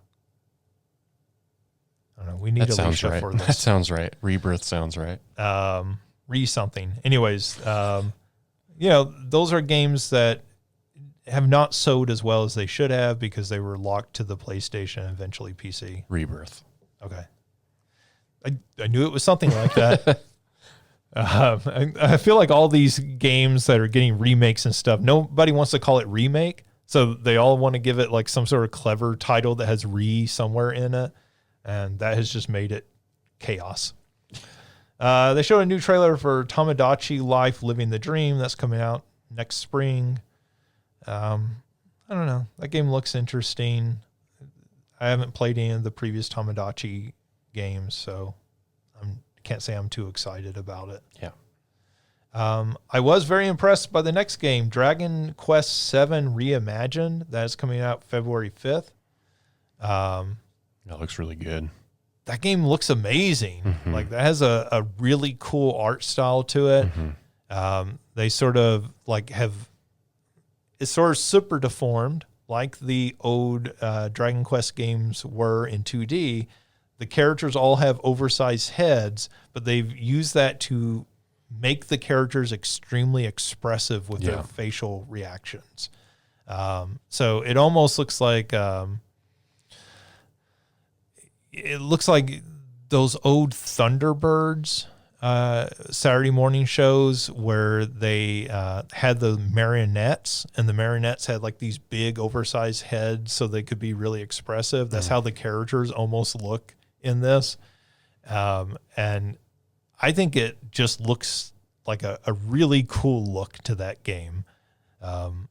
I don't know. We need That sounds right. for this. That sounds right. Rebirth sounds right. Something. Anyways, those are games that have not sold as well as they should have because they were locked to the PlayStation and eventually PC. Rebirth. Okay. I knew it was something like that. I feel like all these games that are getting remakes and stuff, nobody wants to call it remake. So they all want to give it like some sort of clever title that has re somewhere in it. And that has just made it chaos. They showed a new trailer for Tamagotchi Life Living the Dream. That's coming out next spring. I don't know. That game looks interesting. I haven't played any of the previous Tamagotchi games, so I can't say I'm too excited about it. Yeah. I was very impressed by the next game, Dragon Quest VII Reimagined. That is coming out February 5th. That looks really good. That game looks amazing. Mm-hmm. Like, that has a really cool art style to it. Mm-hmm. They sort of like it's sort of super deformed, like the old Dragon Quest games were in 2D. The characters all have oversized heads, but they've used that to make the characters extremely expressive with their facial reactions. So it almost looks like those old Thunderbirds Saturday morning shows where they had the marionettes, and the marionettes had like these big oversized heads so they could be really expressive. That's how the characters almost look in this. And I think it just looks like a really cool look to that game. And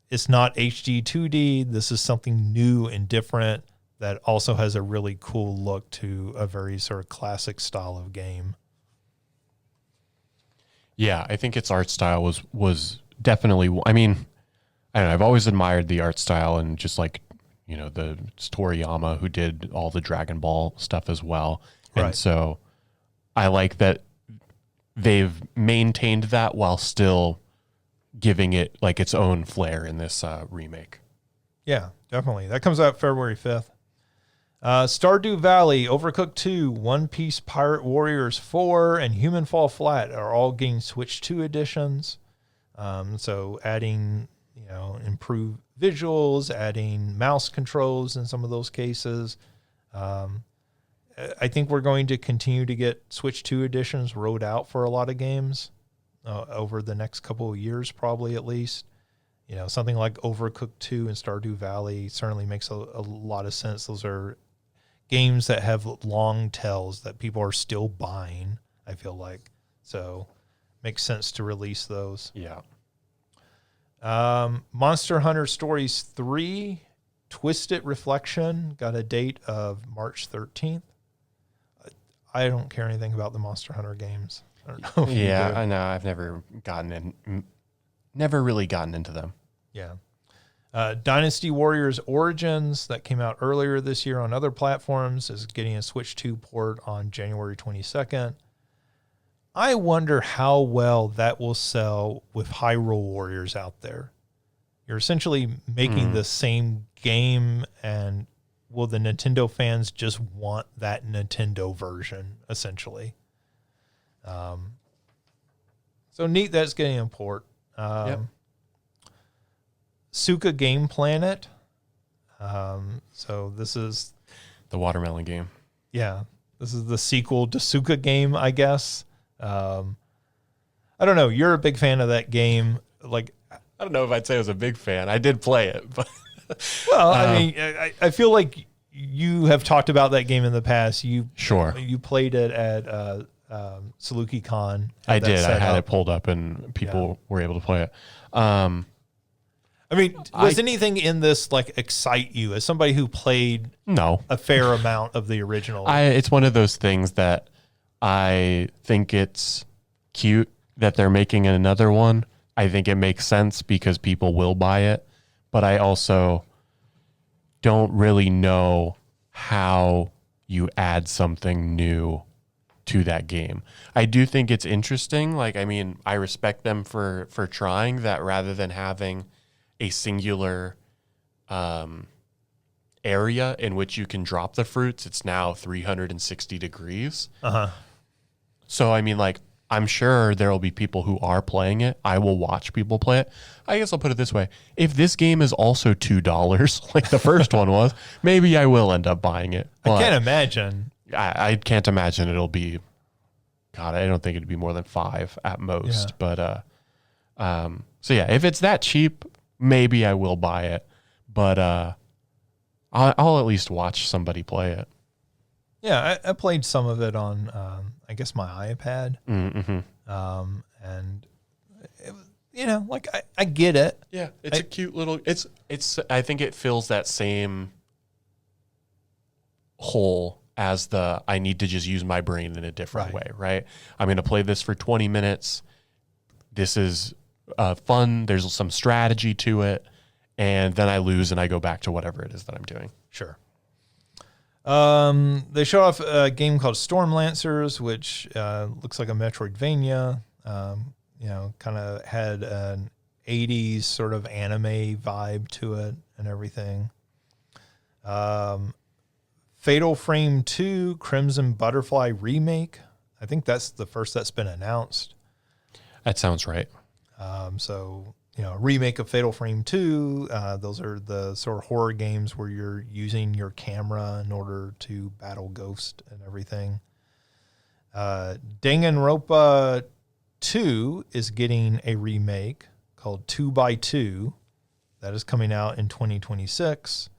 it's not HD 2D. This is something new and different that also has a really cool look to a very sort of classic style of game. Yeah, I think its art style was definitely, I mean, I don't know, I've always admired the art style, and just like, the Toriyama who did all the Dragon Ball stuff as well. Right. And so I like that they've maintained that while still giving it like its own flair in this remake. Yeah, definitely. That comes out February 5th. Stardew Valley, Overcooked 2, One Piece Pirate Warriors 4, and Human Fall Flat are all getting Switch 2 editions. So adding, improved visuals, adding mouse controls in some of those cases. I think we're going to continue to get Switch 2 editions rolled out for a lot of games over the next couple of years, probably at least. Something like Overcooked 2 and Stardew Valley certainly makes a lot of sense. Those are games that have long tails that people are still buying, I feel like. So makes sense to release those. Yeah. Monster Hunter Stories 3, Twisted Reflection, got a date of March 13th. I don't care anything about the Monster Hunter games. I don't know. Yeah, I know. I've never really gotten into them. Yeah. Dynasty Warriors Origins, that came out earlier this year on other platforms, is getting a Switch 2 port on January 22nd. I wonder how well that will sell with Hyrule Warriors out there. You're essentially making the same game, and will the Nintendo fans just want that Nintendo version, essentially? So neat that it's getting a port. Yep. Suka Game Planet. So this is The watermelon game. Yeah, this is the sequel to Suka Game, I guess. I don't know. You're a big fan of that game. Like, I don't know if I'd say I was a big fan. I did play it, but well, I mean, I feel like you have talked about that game in the past. You played it at Saluki Con. I did. I had it pulled up, and people were able to play it. I mean, was anything in this like excite you as somebody who played a fair amount of the original? It's one of those things that I think it's cute that they're making another one. I think it makes sense because people will buy it, but I also don't really know how you add something new to that game. I do think it's interesting. Like, I mean, I respect them for trying that rather than having a singular area in which you can drop the fruits. It's now 360 degrees. So, I mean, like, I'm sure there will be people who are playing it. I will watch people play it. I guess I'll put it this way. If this game is also $2, like the first one was, maybe I will end up buying it. I can't imagine. I can't imagine it'll be, God, I don't think it'd be more than $5 at most. Yeah. But, so yeah, if it's that cheap, maybe I will buy it. But I'll at least watch somebody play it. Yeah, I played some of it on, I guess, my iPad. Mm-hmm. And, like, I get it. Yeah, it's a cute little, I think it fills that same hole as I need to just use my brain in a different Right. way, right? I'm going to play this for 20 minutes. This is fun. There's some strategy to it. And then I lose and I go back to whatever it is that I'm doing. Sure. They show off a game called Storm Lancers, which looks like a Metroidvania. Kind of had an 80s sort of anime vibe to it and everything. Fatal Frame 2 Crimson Butterfly Remake. I think that's the first that's been announced. That sounds right. A remake of Fatal Frame 2. Those are the sort of horror games where you're using your camera in order to battle ghosts and everything. Danganronpa 2 is getting a remake called 2x2. That is coming out in 2026.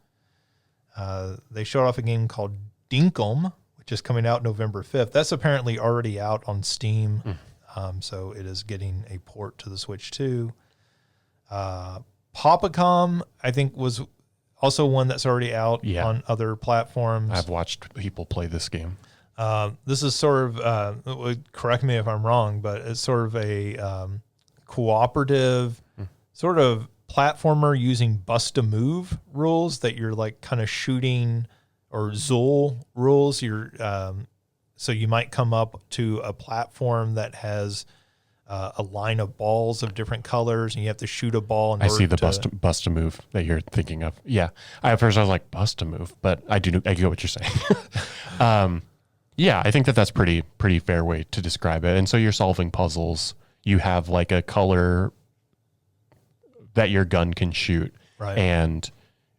They showed off a game called Dinkum, which is coming out November 5th. That's apparently already out on Steam. So it is getting a port to the Switch too. Popacom, I think, was also one that's already out on other platforms. I've watched people play this game. This is sort of, correct me if I'm wrong, but it's sort of a cooperative sort of platformer using bust-a-move rules that you're like kind of shooting, or Zool rules. So you might come up to a platform that has a line of balls of different colors, and you have to shoot a ball. I see the bust a move that you're thinking of. Yeah, at first I was like bust a move, but I get what you're saying. Yeah, I think that's pretty fair way to describe it. And so you're solving puzzles. You have like a color that your gun can shoot, right? And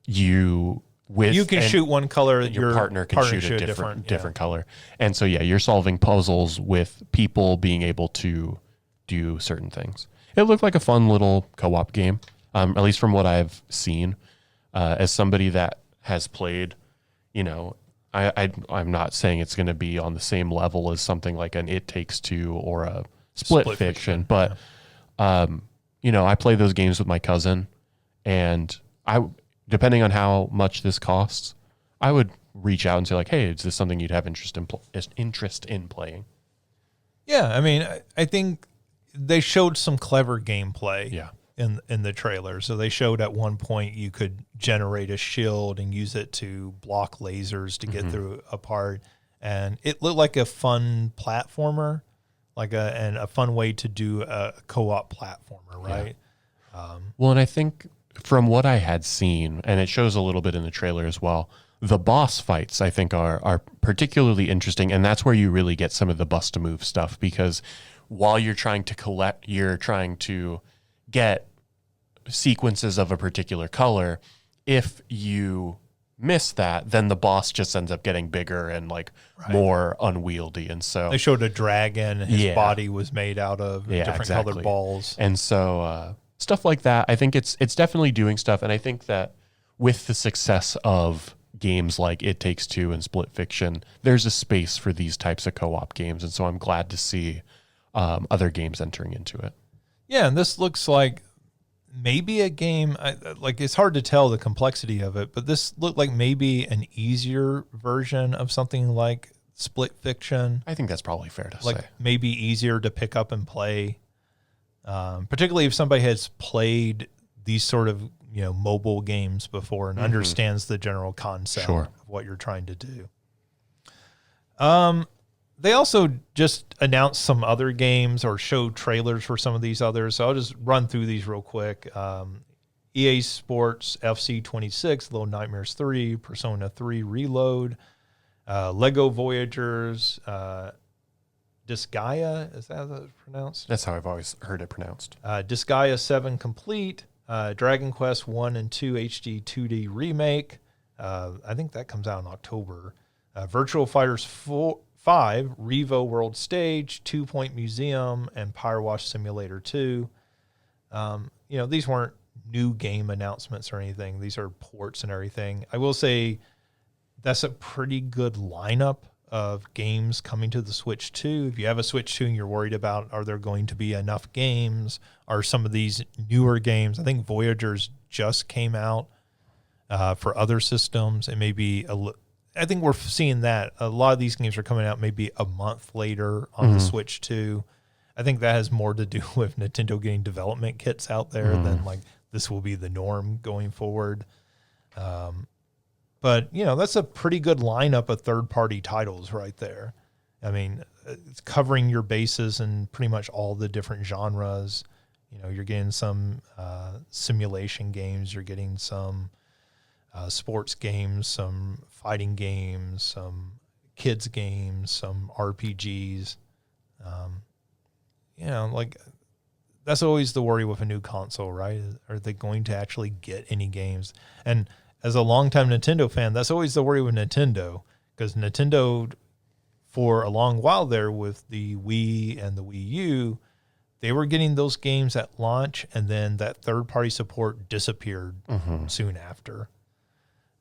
you can shoot one color, your partner can shoot a different color. And so you're solving puzzles with people being able to do certain things. It looked like a fun little co-op game, at least from what I've seen. As somebody that has played, I'm not saying it's going to be on the same level as something like an It Takes Two or a Split Fiction, but I play those games with my cousin, and depending on how much this costs, I would reach out and say like, "Hey, is this something you'd have interest in playing?" Yeah, I mean, I think they showed some clever gameplay in the trailer. So they showed at one point you could generate a shield and use it to block lasers to get through a part, and it looked like a fun platformer, and a fun way to do a co-op platformer, right? Yeah. And I think from what I had seen, and it shows a little bit in the trailer as well, the boss fights I think are particularly interesting, and that's where you really get some of the bust-a-move stuff, because while you're trying to get sequences of a particular color, if you miss that, then the boss just ends up getting bigger and more unwieldy. And so they showed a dragon, his body was made out of different colored balls. And so stuff like that, I think it's definitely doing stuff. And I think that with the success of games like It Takes Two and Split Fiction, there's a space for these types of co-op games. And so I'm glad to see other games entering into it. Yeah, and this looks like maybe a game, it's hard to tell the complexity of it, but this looked like maybe an easier version of something like Split Fiction. I think that's probably fair to say. Maybe easier to pick up and play, particularly if somebody has played these sort of mobile games before and understands the general concept of what you're trying to do. They also just announced some other games or showed trailers for some of these others. So I'll just run through these real quick. EA Sports FC 26, Little Nightmares 3, Persona 3 Reload, Lego Voyagers, Disgaea, is that how that's pronounced? That's how I've always heard it pronounced. Disgaea 7 Complete, Dragon Quest 1 and 2 HD 2D Remake. I think that comes out in October. Virtual Fighters 5, Revo World Stage, 2 Point Museum, and Power Wash Simulator 2. These weren't new game announcements or anything. These are ports and everything. I will say that's a pretty good lineup of games coming to the Switch 2. If you have a Switch 2 and you're worried about, are there going to be enough games? Are some of these newer games? I think Voyagers just came out for other systems. It may be I think we're seeing that a lot of these games are coming out maybe a month later on the Switch 2. I think that has more to do with Nintendo getting development kits out there than like this will be the norm going forward. But, you know, that's a pretty good lineup of third-party titles right there. I mean, it's covering your bases in pretty much all the different genres. You know, you're getting some simulation games, you're getting some sports games, some fighting games, some kids games, some RPGs. You know, like that's always the worry with a new console, right? Are they going to actually get any games? And as a longtime Nintendo fan, that's always the worry with Nintendo, because Nintendo, for a long while there with the Wii and the Wii U, they were getting those games at launch, and then that third-party support disappeared soon after.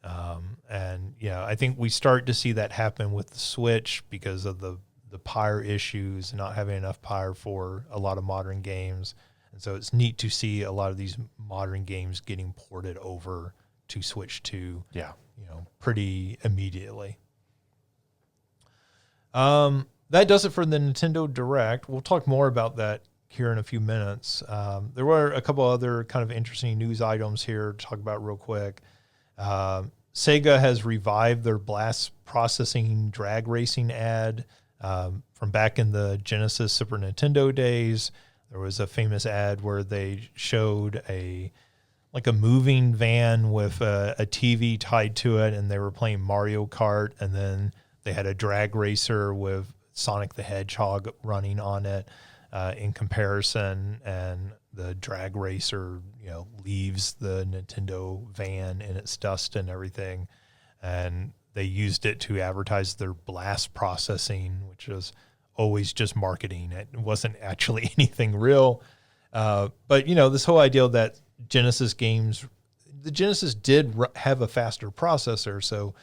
And, you know, I think we start to see that happen with the Switch because of the power issues, not having enough power for a lot of modern games. And so it's neat to see a lot of these modern games getting ported over to Switch 2, you know, pretty immediately. That does it for the Nintendo Direct. We'll talk more about that here in a few minutes. There were a couple other kind of interesting news items here to talk about real quick. Sega has revived their blast processing drag racing ad from back in the Genesis Super Nintendo days. There was a famous ad where they showed a moving van with a TV tied to it, and they were playing Mario Kart, and then they had a drag racer with Sonic the Hedgehog running on it in comparison, and the drag racer, you know, leaves the Nintendo van in its dust and everything, and they used it to advertise their blast processing, which was always just marketing. It wasn't actually anything real. But, you know, this whole idea that Genesis games, the Genesis did have a faster processor, so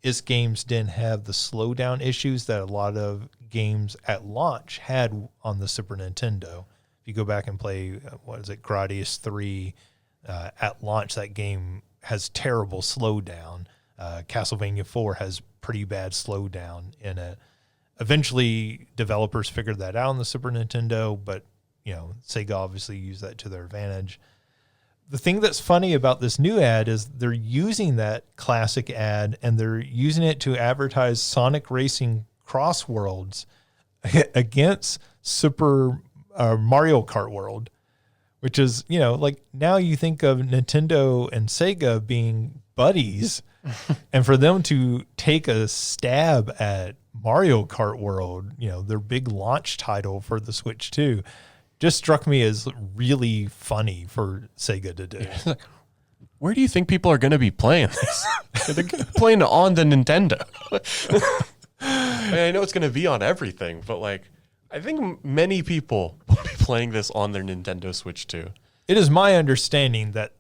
its games didn't have the slowdown issues that a lot of games at launch had on the Super Nintendo. If you go back and play, Gradius 3, at launch, that game has terrible slowdown. Castlevania 4 has pretty bad slowdown in it. Eventually, developers figured that out on the Super Nintendo, but, you know, Sega obviously used that to their advantage. The thing that's funny about this new ad is they're using that classic ad, and they're using it to advertise Sonic Racing Cross Worlds against Super Mario Kart World, which is, you know, like now you think of Nintendo and Sega being buddies, and for them to take a stab at Mario Kart World, you know, their big launch title for the Switch 2, just struck me as really funny for Sega to do. Where do you think people are going to be playing this? They're playing it on the Nintendo. I know it's going to be on everything, but like, I think many people will be playing this on their Nintendo Switch too. It is my understanding that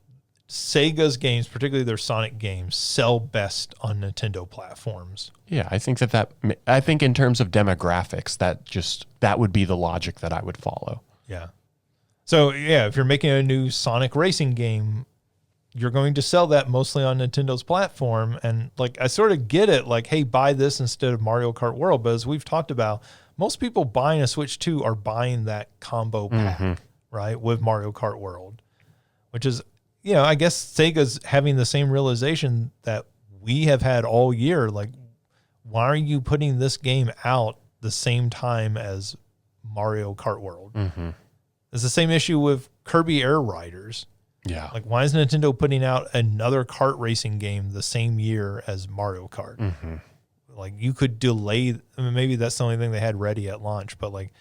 Sega's games, particularly their Sonic games, sell best on Nintendo platforms. Yeah, I think I think in terms of demographics, that would be the logic that I would follow. Yeah. So, yeah, if you're making a new Sonic racing game, you're going to sell that mostly on Nintendo's platform. And, like, I sort of get it, like, hey, buy this instead of Mario Kart World. But as we've talked about, most people buying a Switch 2 are buying that combo pack, right, with Mario Kart World, which is, you know, I guess Sega's having the same realization that we have had all year. Like, why are you putting this game out the same time as Mario Kart World? It's the same issue with Kirby Air Riders. Yeah. Like, why is Nintendo putting out another kart racing game the same year as Mario Kart? Like, you could delay. I mean, maybe that's the only thing they had ready at launch, but like,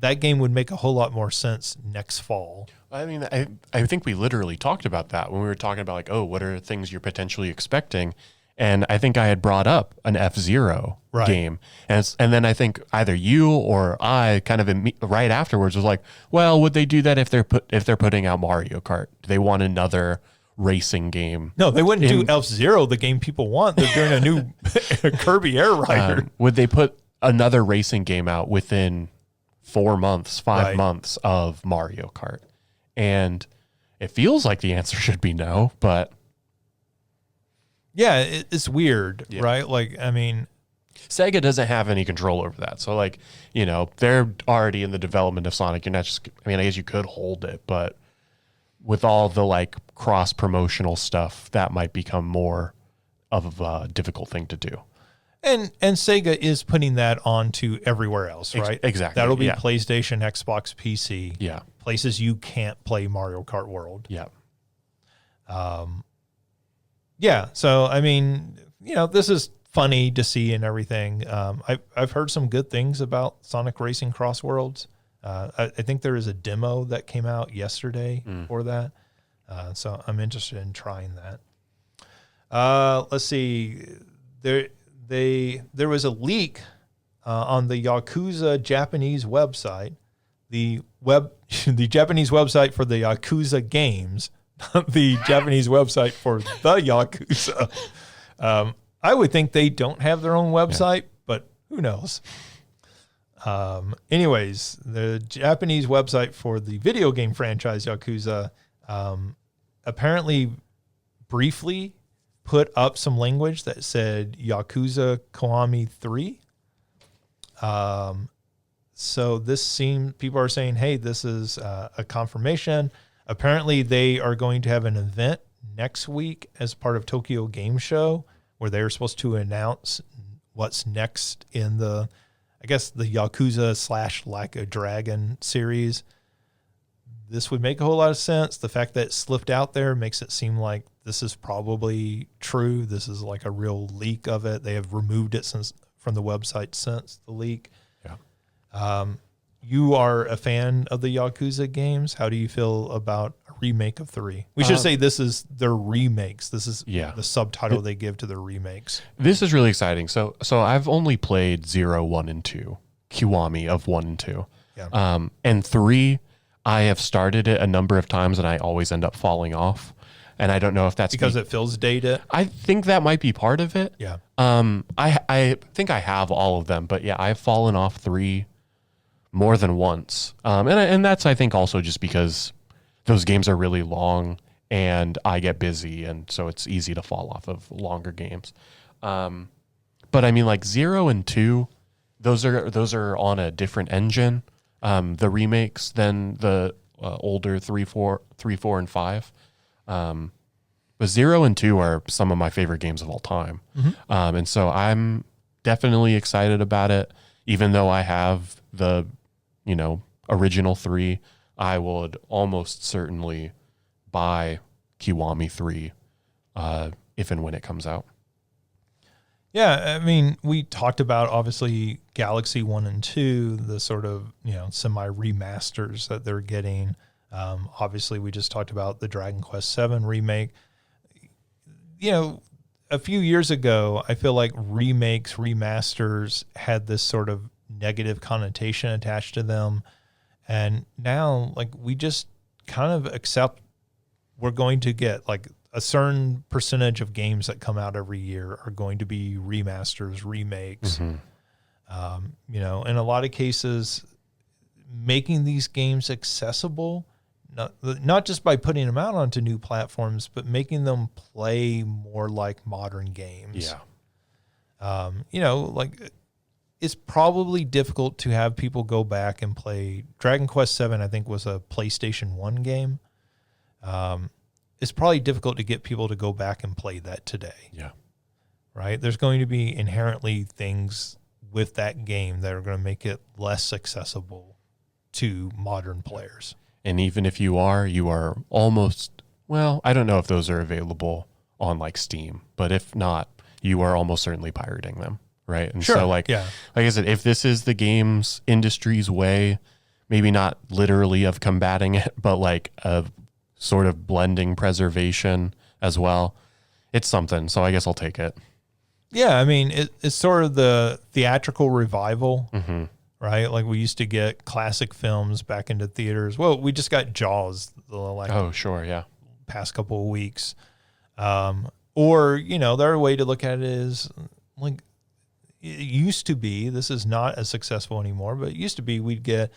that game would make a whole lot more sense next fall. I mean, I think we literally talked about that when we were talking about like, oh, what are things you're potentially expecting? And I think I had brought up an F-Zero game. And then I think either you or I kind of right afterwards was like, well, would they do that if they're putting out Mario Kart? Do they want another racing game? No, they wouldn't do F-Zero, the game people want. They're doing a new Kirby Air Rider. Would they put another racing game out within 4 months, 5 months of Mario Kart? And it feels like the answer should be no, but Yeah, it's weird, right? Like, I mean, Sega doesn't have any control over that. So, like, you know, they're already in the development of Sonic. You're not just, I mean, I guess you could hold it, but with all the, like, cross-promotional stuff, that might become more of a difficult thing to do. And Sega is putting that onto everywhere else, right? Exactly. That'll be PlayStation, Xbox, PC. Yeah. Places you can't play Mario Kart World. Yeah. Yeah. So, I mean, you know, this is funny to see and everything. I've heard some good things about Sonic Racing Cross Worlds. I think there is a demo that came out yesterday for that. So I'm interested in trying that. Let's see. There was a leak on the Yakuza Japanese website. The Japanese website for the Yakuza games, not the Japanese website for the Yakuza. I would think they don't have their own website, but who knows? Anyways, the Japanese website for the video game franchise Yakuza apparently briefly put up some language that said Yakuza Kiwami 3. So this seems, people are saying, hey, this is a confirmation. Apparently they are going to have an event next week as part of Tokyo Game Show where they're supposed to announce what's next in the, I guess, the Yakuza / Like a Dragon series. This would make a whole lot of sense. The fact that it slipped out there makes it seem like this is probably true. This is like a real leak of it. They have removed it from the website since the leak. Yeah. You are a fan of the Yakuza games. How do you feel about a remake of 3? We should say this is their remakes. This is the subtitle they give to their remakes. This is really exciting. So I've only played 0, 1, and 2, Kiwami of 1 and 2. Yeah. And 3, I have started it a number of times and I always end up falling off. And I don't know if that's because it feels dated. I think that might be part of it. Yeah. I think I have all of them, but yeah, I've fallen off 3 more than once. And that's, I think, also just because those games are really long and I get busy, and so it's easy to fall off of longer games. But I mean, like 0 and 2, those are on a different engine, the remakes, than the older 3, 4, and 5. But 0 and 2 are some of my favorite games of all time. Mm-hmm. And so I'm definitely excited about it. Even though I have the, original 3, I would almost certainly buy Kiwami 3 if and when it comes out. Yeah, I mean, we talked about, obviously, Galaxy 1 and 2, the sort of, semi-remasters that they're getting. Obviously, we just talked about the Dragon Quest VII remake. A few years ago, I feel like remakes, remasters had this sort of negative connotation attached to them. And now, like, we just kind of accept we're going to get, like, a certain percentage of games that come out every year are going to be remasters, remakes. Mm-hmm. In a lot of cases, making these games accessible, not just by putting them out onto new platforms, but making them play more like modern games. Yeah. It's probably difficult to have people go back and play Dragon Quest VII. I think was a PlayStation 1 game. It's probably difficult to get people to go back and play that today. Yeah. Right? There's going to be inherently things with that game that are going to make it less accessible to modern players. And even if you are almost, well, I don't know if those are available on like Steam, but if not, you are almost certainly pirating them, right? And sure. So like I said, if this is the games industry's way, maybe not literally of combating it, but like of sort of blending preservation as well, it's something. So I guess I'll take it. Yeah, I mean, it's sort of the theatrical revival. Mm-hmm. Right? Like we used to get classic films back into theaters. Well, we just got Jaws past couple of weeks. Or, the other way to look at it is like it used to be, this is not as successful anymore, but it used to be we'd get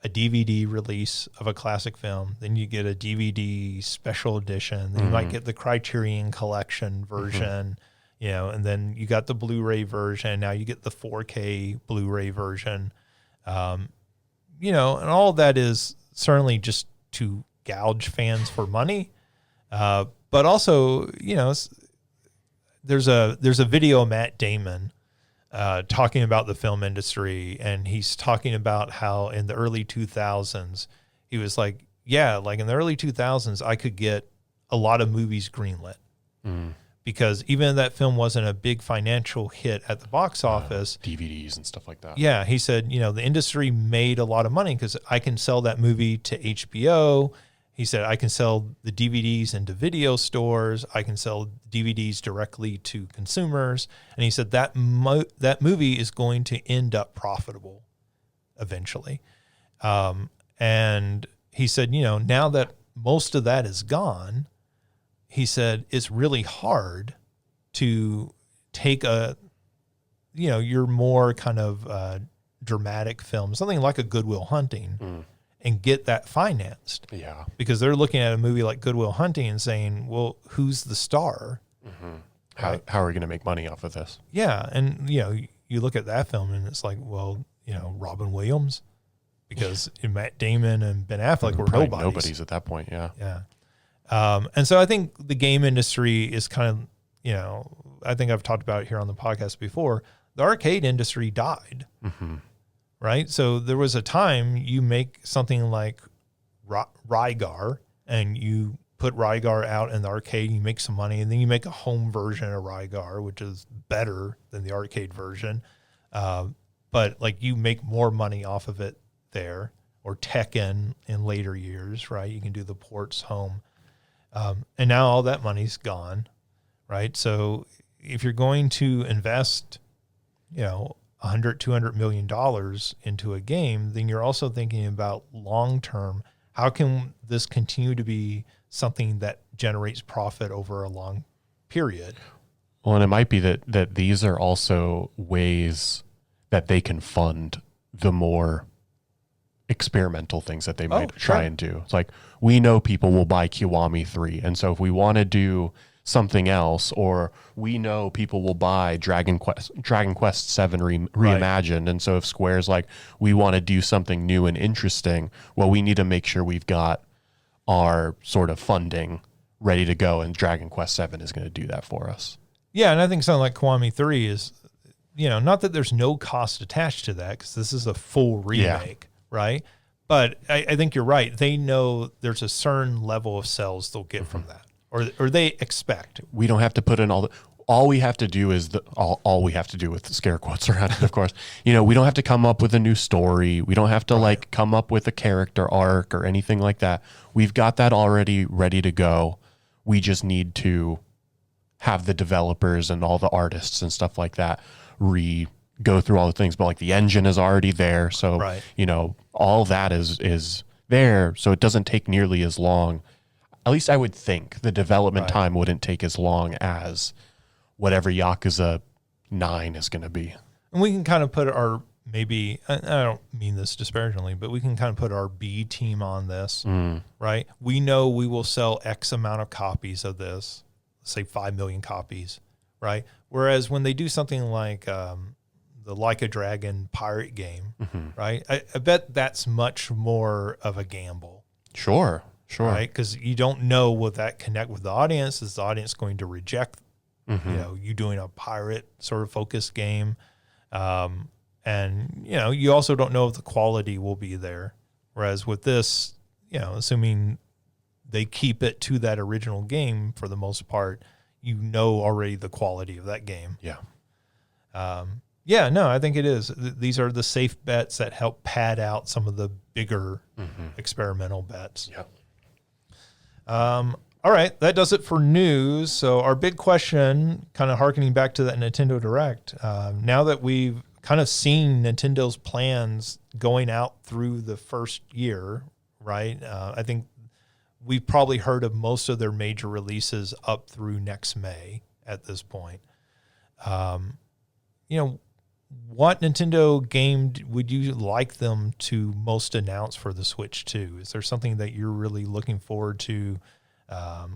a DVD release of a classic film, then you get a DVD special edition, then you might get the Criterion Collection version, you know, and then you got the Blu-ray version. Now you get the 4K Blu-ray version, you know, and all of that is certainly just to gouge fans for money. But also, you know, there's a video of Matt Damon talking about the film industry, and he's talking about how in the early 2000s, he was like, yeah, like in the early 2000s, I could get a lot of movies greenlit because even though that film wasn't a big financial hit at the box office, DVDs and stuff like that. Yeah. He said, you know, the industry made a lot of money because I can sell that movie to HBO. He said, I can sell the DVDs into video stores. I can sell DVDs directly to consumers. And he said that that movie is going to end up profitable eventually. And he said, you know, now that most of that is gone, he said, it's really hard to take a, you know, your more kind of dramatic film, something like a Good Will Hunting, and get that financed. Yeah. Because they're looking at a movie like Good Will Hunting and saying, well, who's the star? How are we going to make money off of this? Yeah. And, you know, you look at that film and it's like, well, you know, Robin Williams, because Matt Damon and Ben Affleck were nobodies at that point. Yeah. Yeah. And so I think the game industry is kind of, you know, I think I've talked about it here on the podcast before. The arcade industry died. Right? So there was a time you make something like Rygar, and you put Rygar out in the arcade, you make some money, and then you make a home version of Rygar, which is better than the arcade version. But like you make more money off of it there, or Tekken in later years, right? You can do the ports home. And now all that money's gone, right? So if you're going to invest, you know, $200 million into a game, then you're also thinking about long-term, how can this continue to be something that generates profit over a long period? Well, and it might be that these are also ways that they can fund the more experimental things that they might try and do. It's like, we know people will buy Kiwami 3. And so if we want to do something else, or we know people will buy Dragon Quest 7 reimagined. And so if Square's like, we want to do something new and interesting, well, we need to make sure we've got our sort of funding ready to go. And Dragon Quest 7 is going to do that for us. Yeah. And I think something like Kiwami 3 is, you know, not that there's no cost attached to that, because this is a full remake, right? But I think you're right. They know there's a certain level of sales they'll get from that. Or they expect. We don't have to put in all we have to do is all we have to do with the scare quotes around it, of course. You know, we don't have to come up with a new story. We don't have to like come up with a character arc or anything like that. We've got that already ready to go. We just need to have the developers and all the artists and stuff like that go through all the things. But like the engine is already there. So, you know, all that is there. So it doesn't take nearly as long. At least I would think the development time wouldn't take as long as whatever Yakuza 9 is going to be. And we can kind of put our, maybe, I don't mean this disparagingly, but we can kind of put our B team on this, right? We know we will sell X amount of copies of this, say 5 million copies, right? Whereas when they do something like the Like a Dragon pirate game, right? I bet that's much more of a gamble. Sure. Right, because you don't know, will that connect with the audience? Is the audience going to reject, you know, you doing a pirate sort of focused game? And, you know, you also don't know if the quality will be there. Whereas with this, you know, assuming they keep it to that original game for the most part, you know already the quality of that game. Yeah. Yeah, no, I think it is. These are the safe bets that help pad out some of the bigger experimental bets. Yeah. All right, that does it for news. So our big question, kind of hearkening back to that Nintendo Direct, now that we've kind of seen Nintendo's plans going out through the first year, right? I think we've probably heard of most of their major releases up through next May at this point. You know, what Nintendo game would you like them to most announce for the Switch 2? Is there something that you're really looking forward to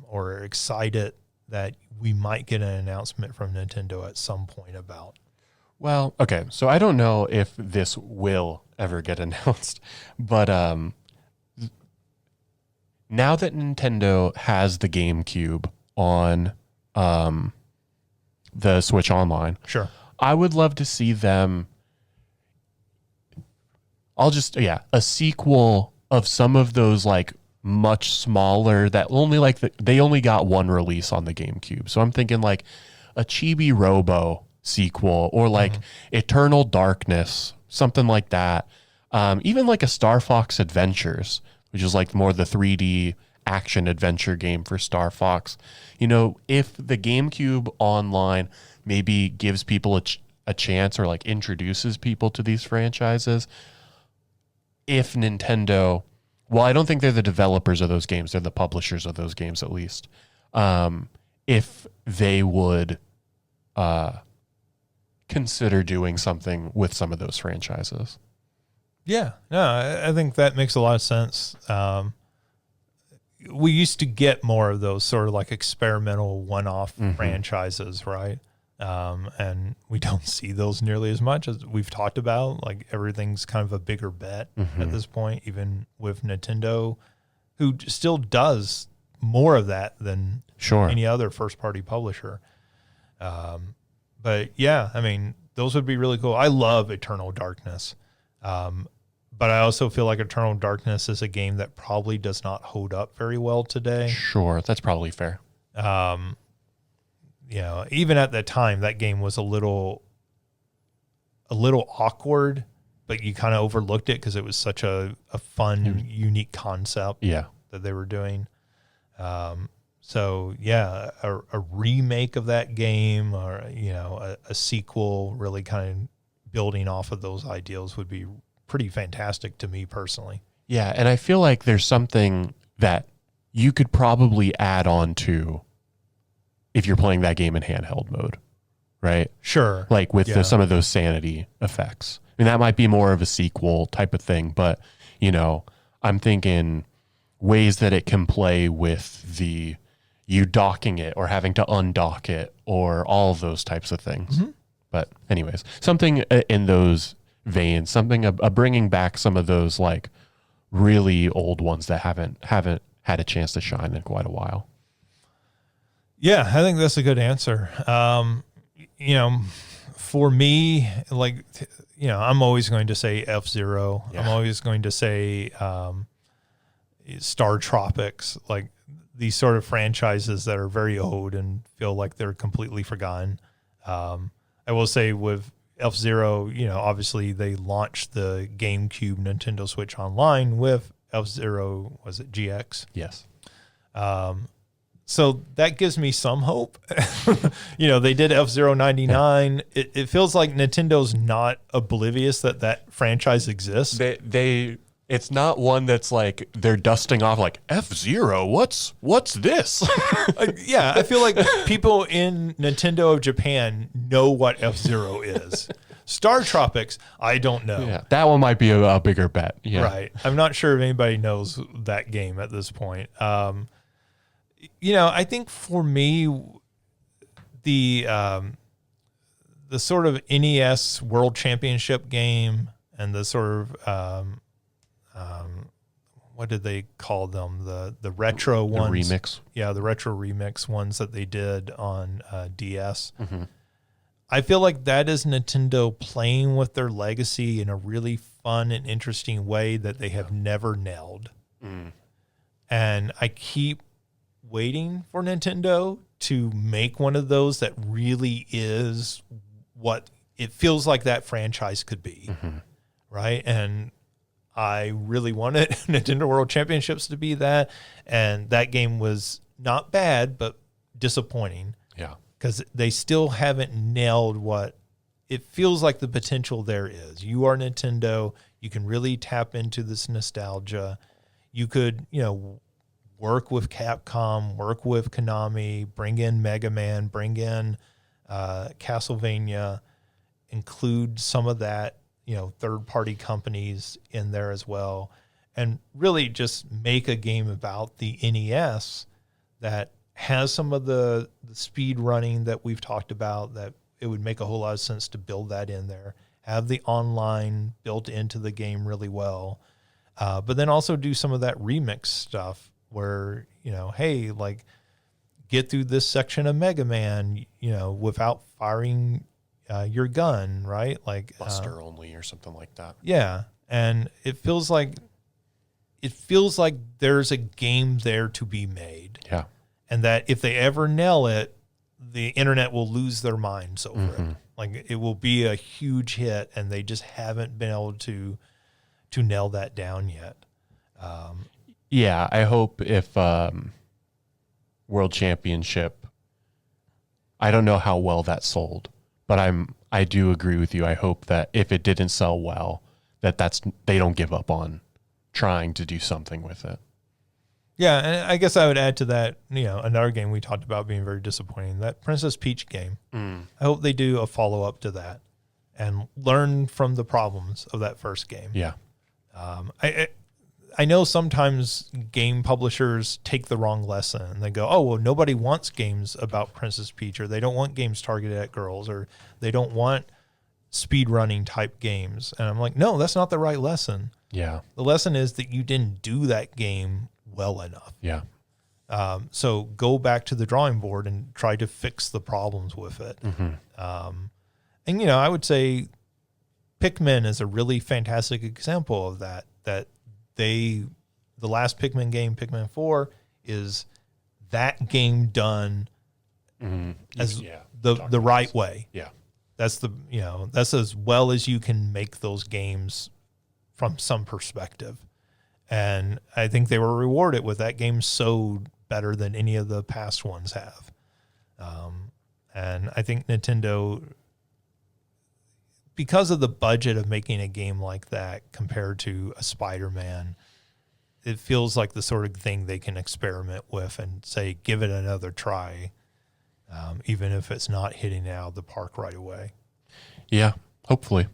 or excited that we might get an announcement from Nintendo at some point about? Well, okay, so I don't know if this will ever get announced, but now that Nintendo has the GameCube on the Switch Online, sure, I would love to see them. A sequel of some of those like much smaller that only like they only got one release on the GameCube. So I'm thinking like a Chibi Robo sequel or like Eternal Darkness, something like that. Even like a Star Fox Adventures, which is like more the 3D action adventure game for Star Fox. You know, if the GameCube Online maybe gives people a chance or like introduces people to these franchises, if Nintendo, well, I don't think they're the developers of those games, they're the publishers of those games at least. If they would consider doing something with some of those franchises. Yeah, no, I think that makes a lot of sense. We used to get more of those sort of like experimental one-off franchises, right? And we don't see those nearly as much as we've talked about. Like everything's kind of a bigger bet at this point, even with Nintendo, who still does more of that than any other first-party publisher. But yeah, I mean, those would be really cool. I love Eternal Darkness. But I also feel like Eternal Darkness is a game that probably does not hold up very well today. Sure, that's probably fair. You know, even at that time, that game was a little awkward, but you kind of overlooked it because it was such a fun, unique concept that they were doing. So yeah, a remake of that game or, you know, a sequel really kind of building off of those ideals would be pretty fantastic to me personally. Yeah, and I feel like there's something that you could probably add on to if you're playing that game in handheld mode, right? Sure. Like with some of those sanity effects. I mean, that might be more of a sequel type of thing, but, you know, I'm thinking ways that it can play with you docking it or having to undock it or all of those types of things. But anyways, something in those veins, something bringing back some of those like really old ones that haven't had a chance to shine in quite a while. Yeah, I think that's a good answer. You know, for me, like, you know, I'm always going to say F-Zero. I'm always going to say Star Tropics, like these sort of franchises that are very old and feel like they're completely forgotten. I will say with F-Zero, you know, obviously they launched the GameCube Nintendo Switch Online with F-Zero, was it GX? Yes. So that gives me some hope. You know, they did F-Zero 99. Yeah. It feels like Nintendo's not oblivious that franchise exists. It's not one that's like they're dusting off like F-Zero. What's this? Yeah, I feel like people in Nintendo of Japan know what F-Zero is. Star Tropics, I don't know. Yeah, that one might be a bigger bet. Yeah. Right. I'm not sure if anybody knows that game at this point. You know, I think for me, the sort of NES World Championship game and the sort of what did they call them? The retro ones. The remix. Yeah, the retro remix ones that they did on DS. I feel like that is Nintendo playing with their legacy in a really fun and interesting way that they have never nailed. And I keep waiting for Nintendo to make one of those that really is what it feels like that franchise could be. Right. And I really wanted Nintendo World Championships to be that. And that game was not bad, but disappointing. Yeah. Because they still haven't nailed what it feels like the potential there is. You are Nintendo. You can really tap into this nostalgia. You could, you know, work with Capcom, work with Konami, bring in Mega Man, bring in Castlevania, include some of that, third-party companies in there as well, and really just make a game about the NES that has some of the speed running that we've talked about, that it would make a whole lot of sense to build that in there, have the online built into the game really well, but then also do some of that remix stuff where, hey, like, get through this section of Mega Man, without firing your gun, right? Like Buster only or something like that. Yeah. And it feels like there's a game there to be made. Yeah. And that if they ever nail it, the internet will lose their minds over it. Like, it will be a huge hit, and they just haven't been able to nail that down yet. Yeah, I hope if World Championship, I don't know how well that sold, but I do agree with you. I hope that if it didn't sell well, they don't give up on trying to do something with it. Yeah, and I guess I would add to that, another game we talked about being very disappointing, that Princess Peach game. I hope they do a follow-up to that and learn from the problems of that first game. Yeah. I know sometimes game publishers take the wrong lesson and they go, oh, well, nobody wants games about Princess Peach, or they don't want games targeted at girls, or they don't want speedrunning type games. And I'm like, no, that's not the right lesson. Yeah. The lesson is that you didn't do that game well enough. Yeah. So go back to the drawing board and try to fix the problems with it. And, I would say Pikmin is a really fantastic example of that the last Pikmin game, Pikmin 4, is that game done as the right way. Yeah. That's that's as well as you can make those games from some perspective. And I think they were rewarded with that game sold better than any of the past ones have. And I think Nintendo, because of the budget of making a game like that compared to a Spider-Man, it feels like the sort of thing they can experiment with and say, give it another try, even if it's not hitting it out of the park right away. Yeah, hopefully.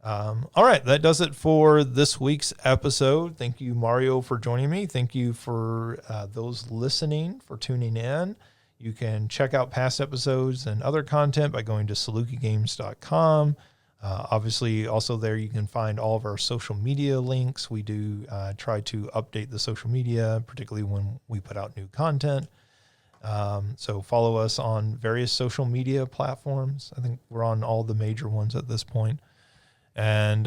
All right, that does it for this week's episode. Thank you, Mario, for joining me. Thank you for those listening for tuning in. You can check out past episodes and other content by going to salukigames.com. Obviously, also there you can find all of our social media links. We do try to update the social media, particularly when we put out new content. So follow us on various social media platforms. I think we're on all the major ones at this point. And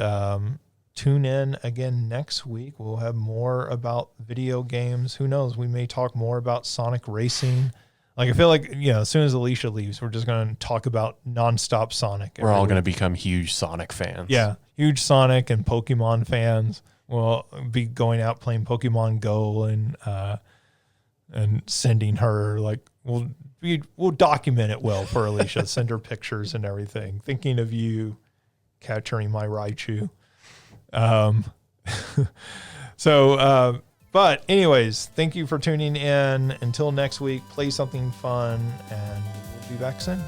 tune in again next week. We'll have more about video games. Who knows? We may talk more about Sonic Racing. Like, I feel like, as soon as Alicia leaves, we're just going to talk about nonstop Sonic. We're all going to become huge Sonic fans. Yeah, huge Sonic and Pokemon fans. We'll be going out playing Pokemon Go and sending her, like, we'll document it well for Alicia. Send her pictures and everything. Thinking of you, capturing my Raichu. But anyways, thank you for tuning in. Until next week, play something fun, and we'll be back soon.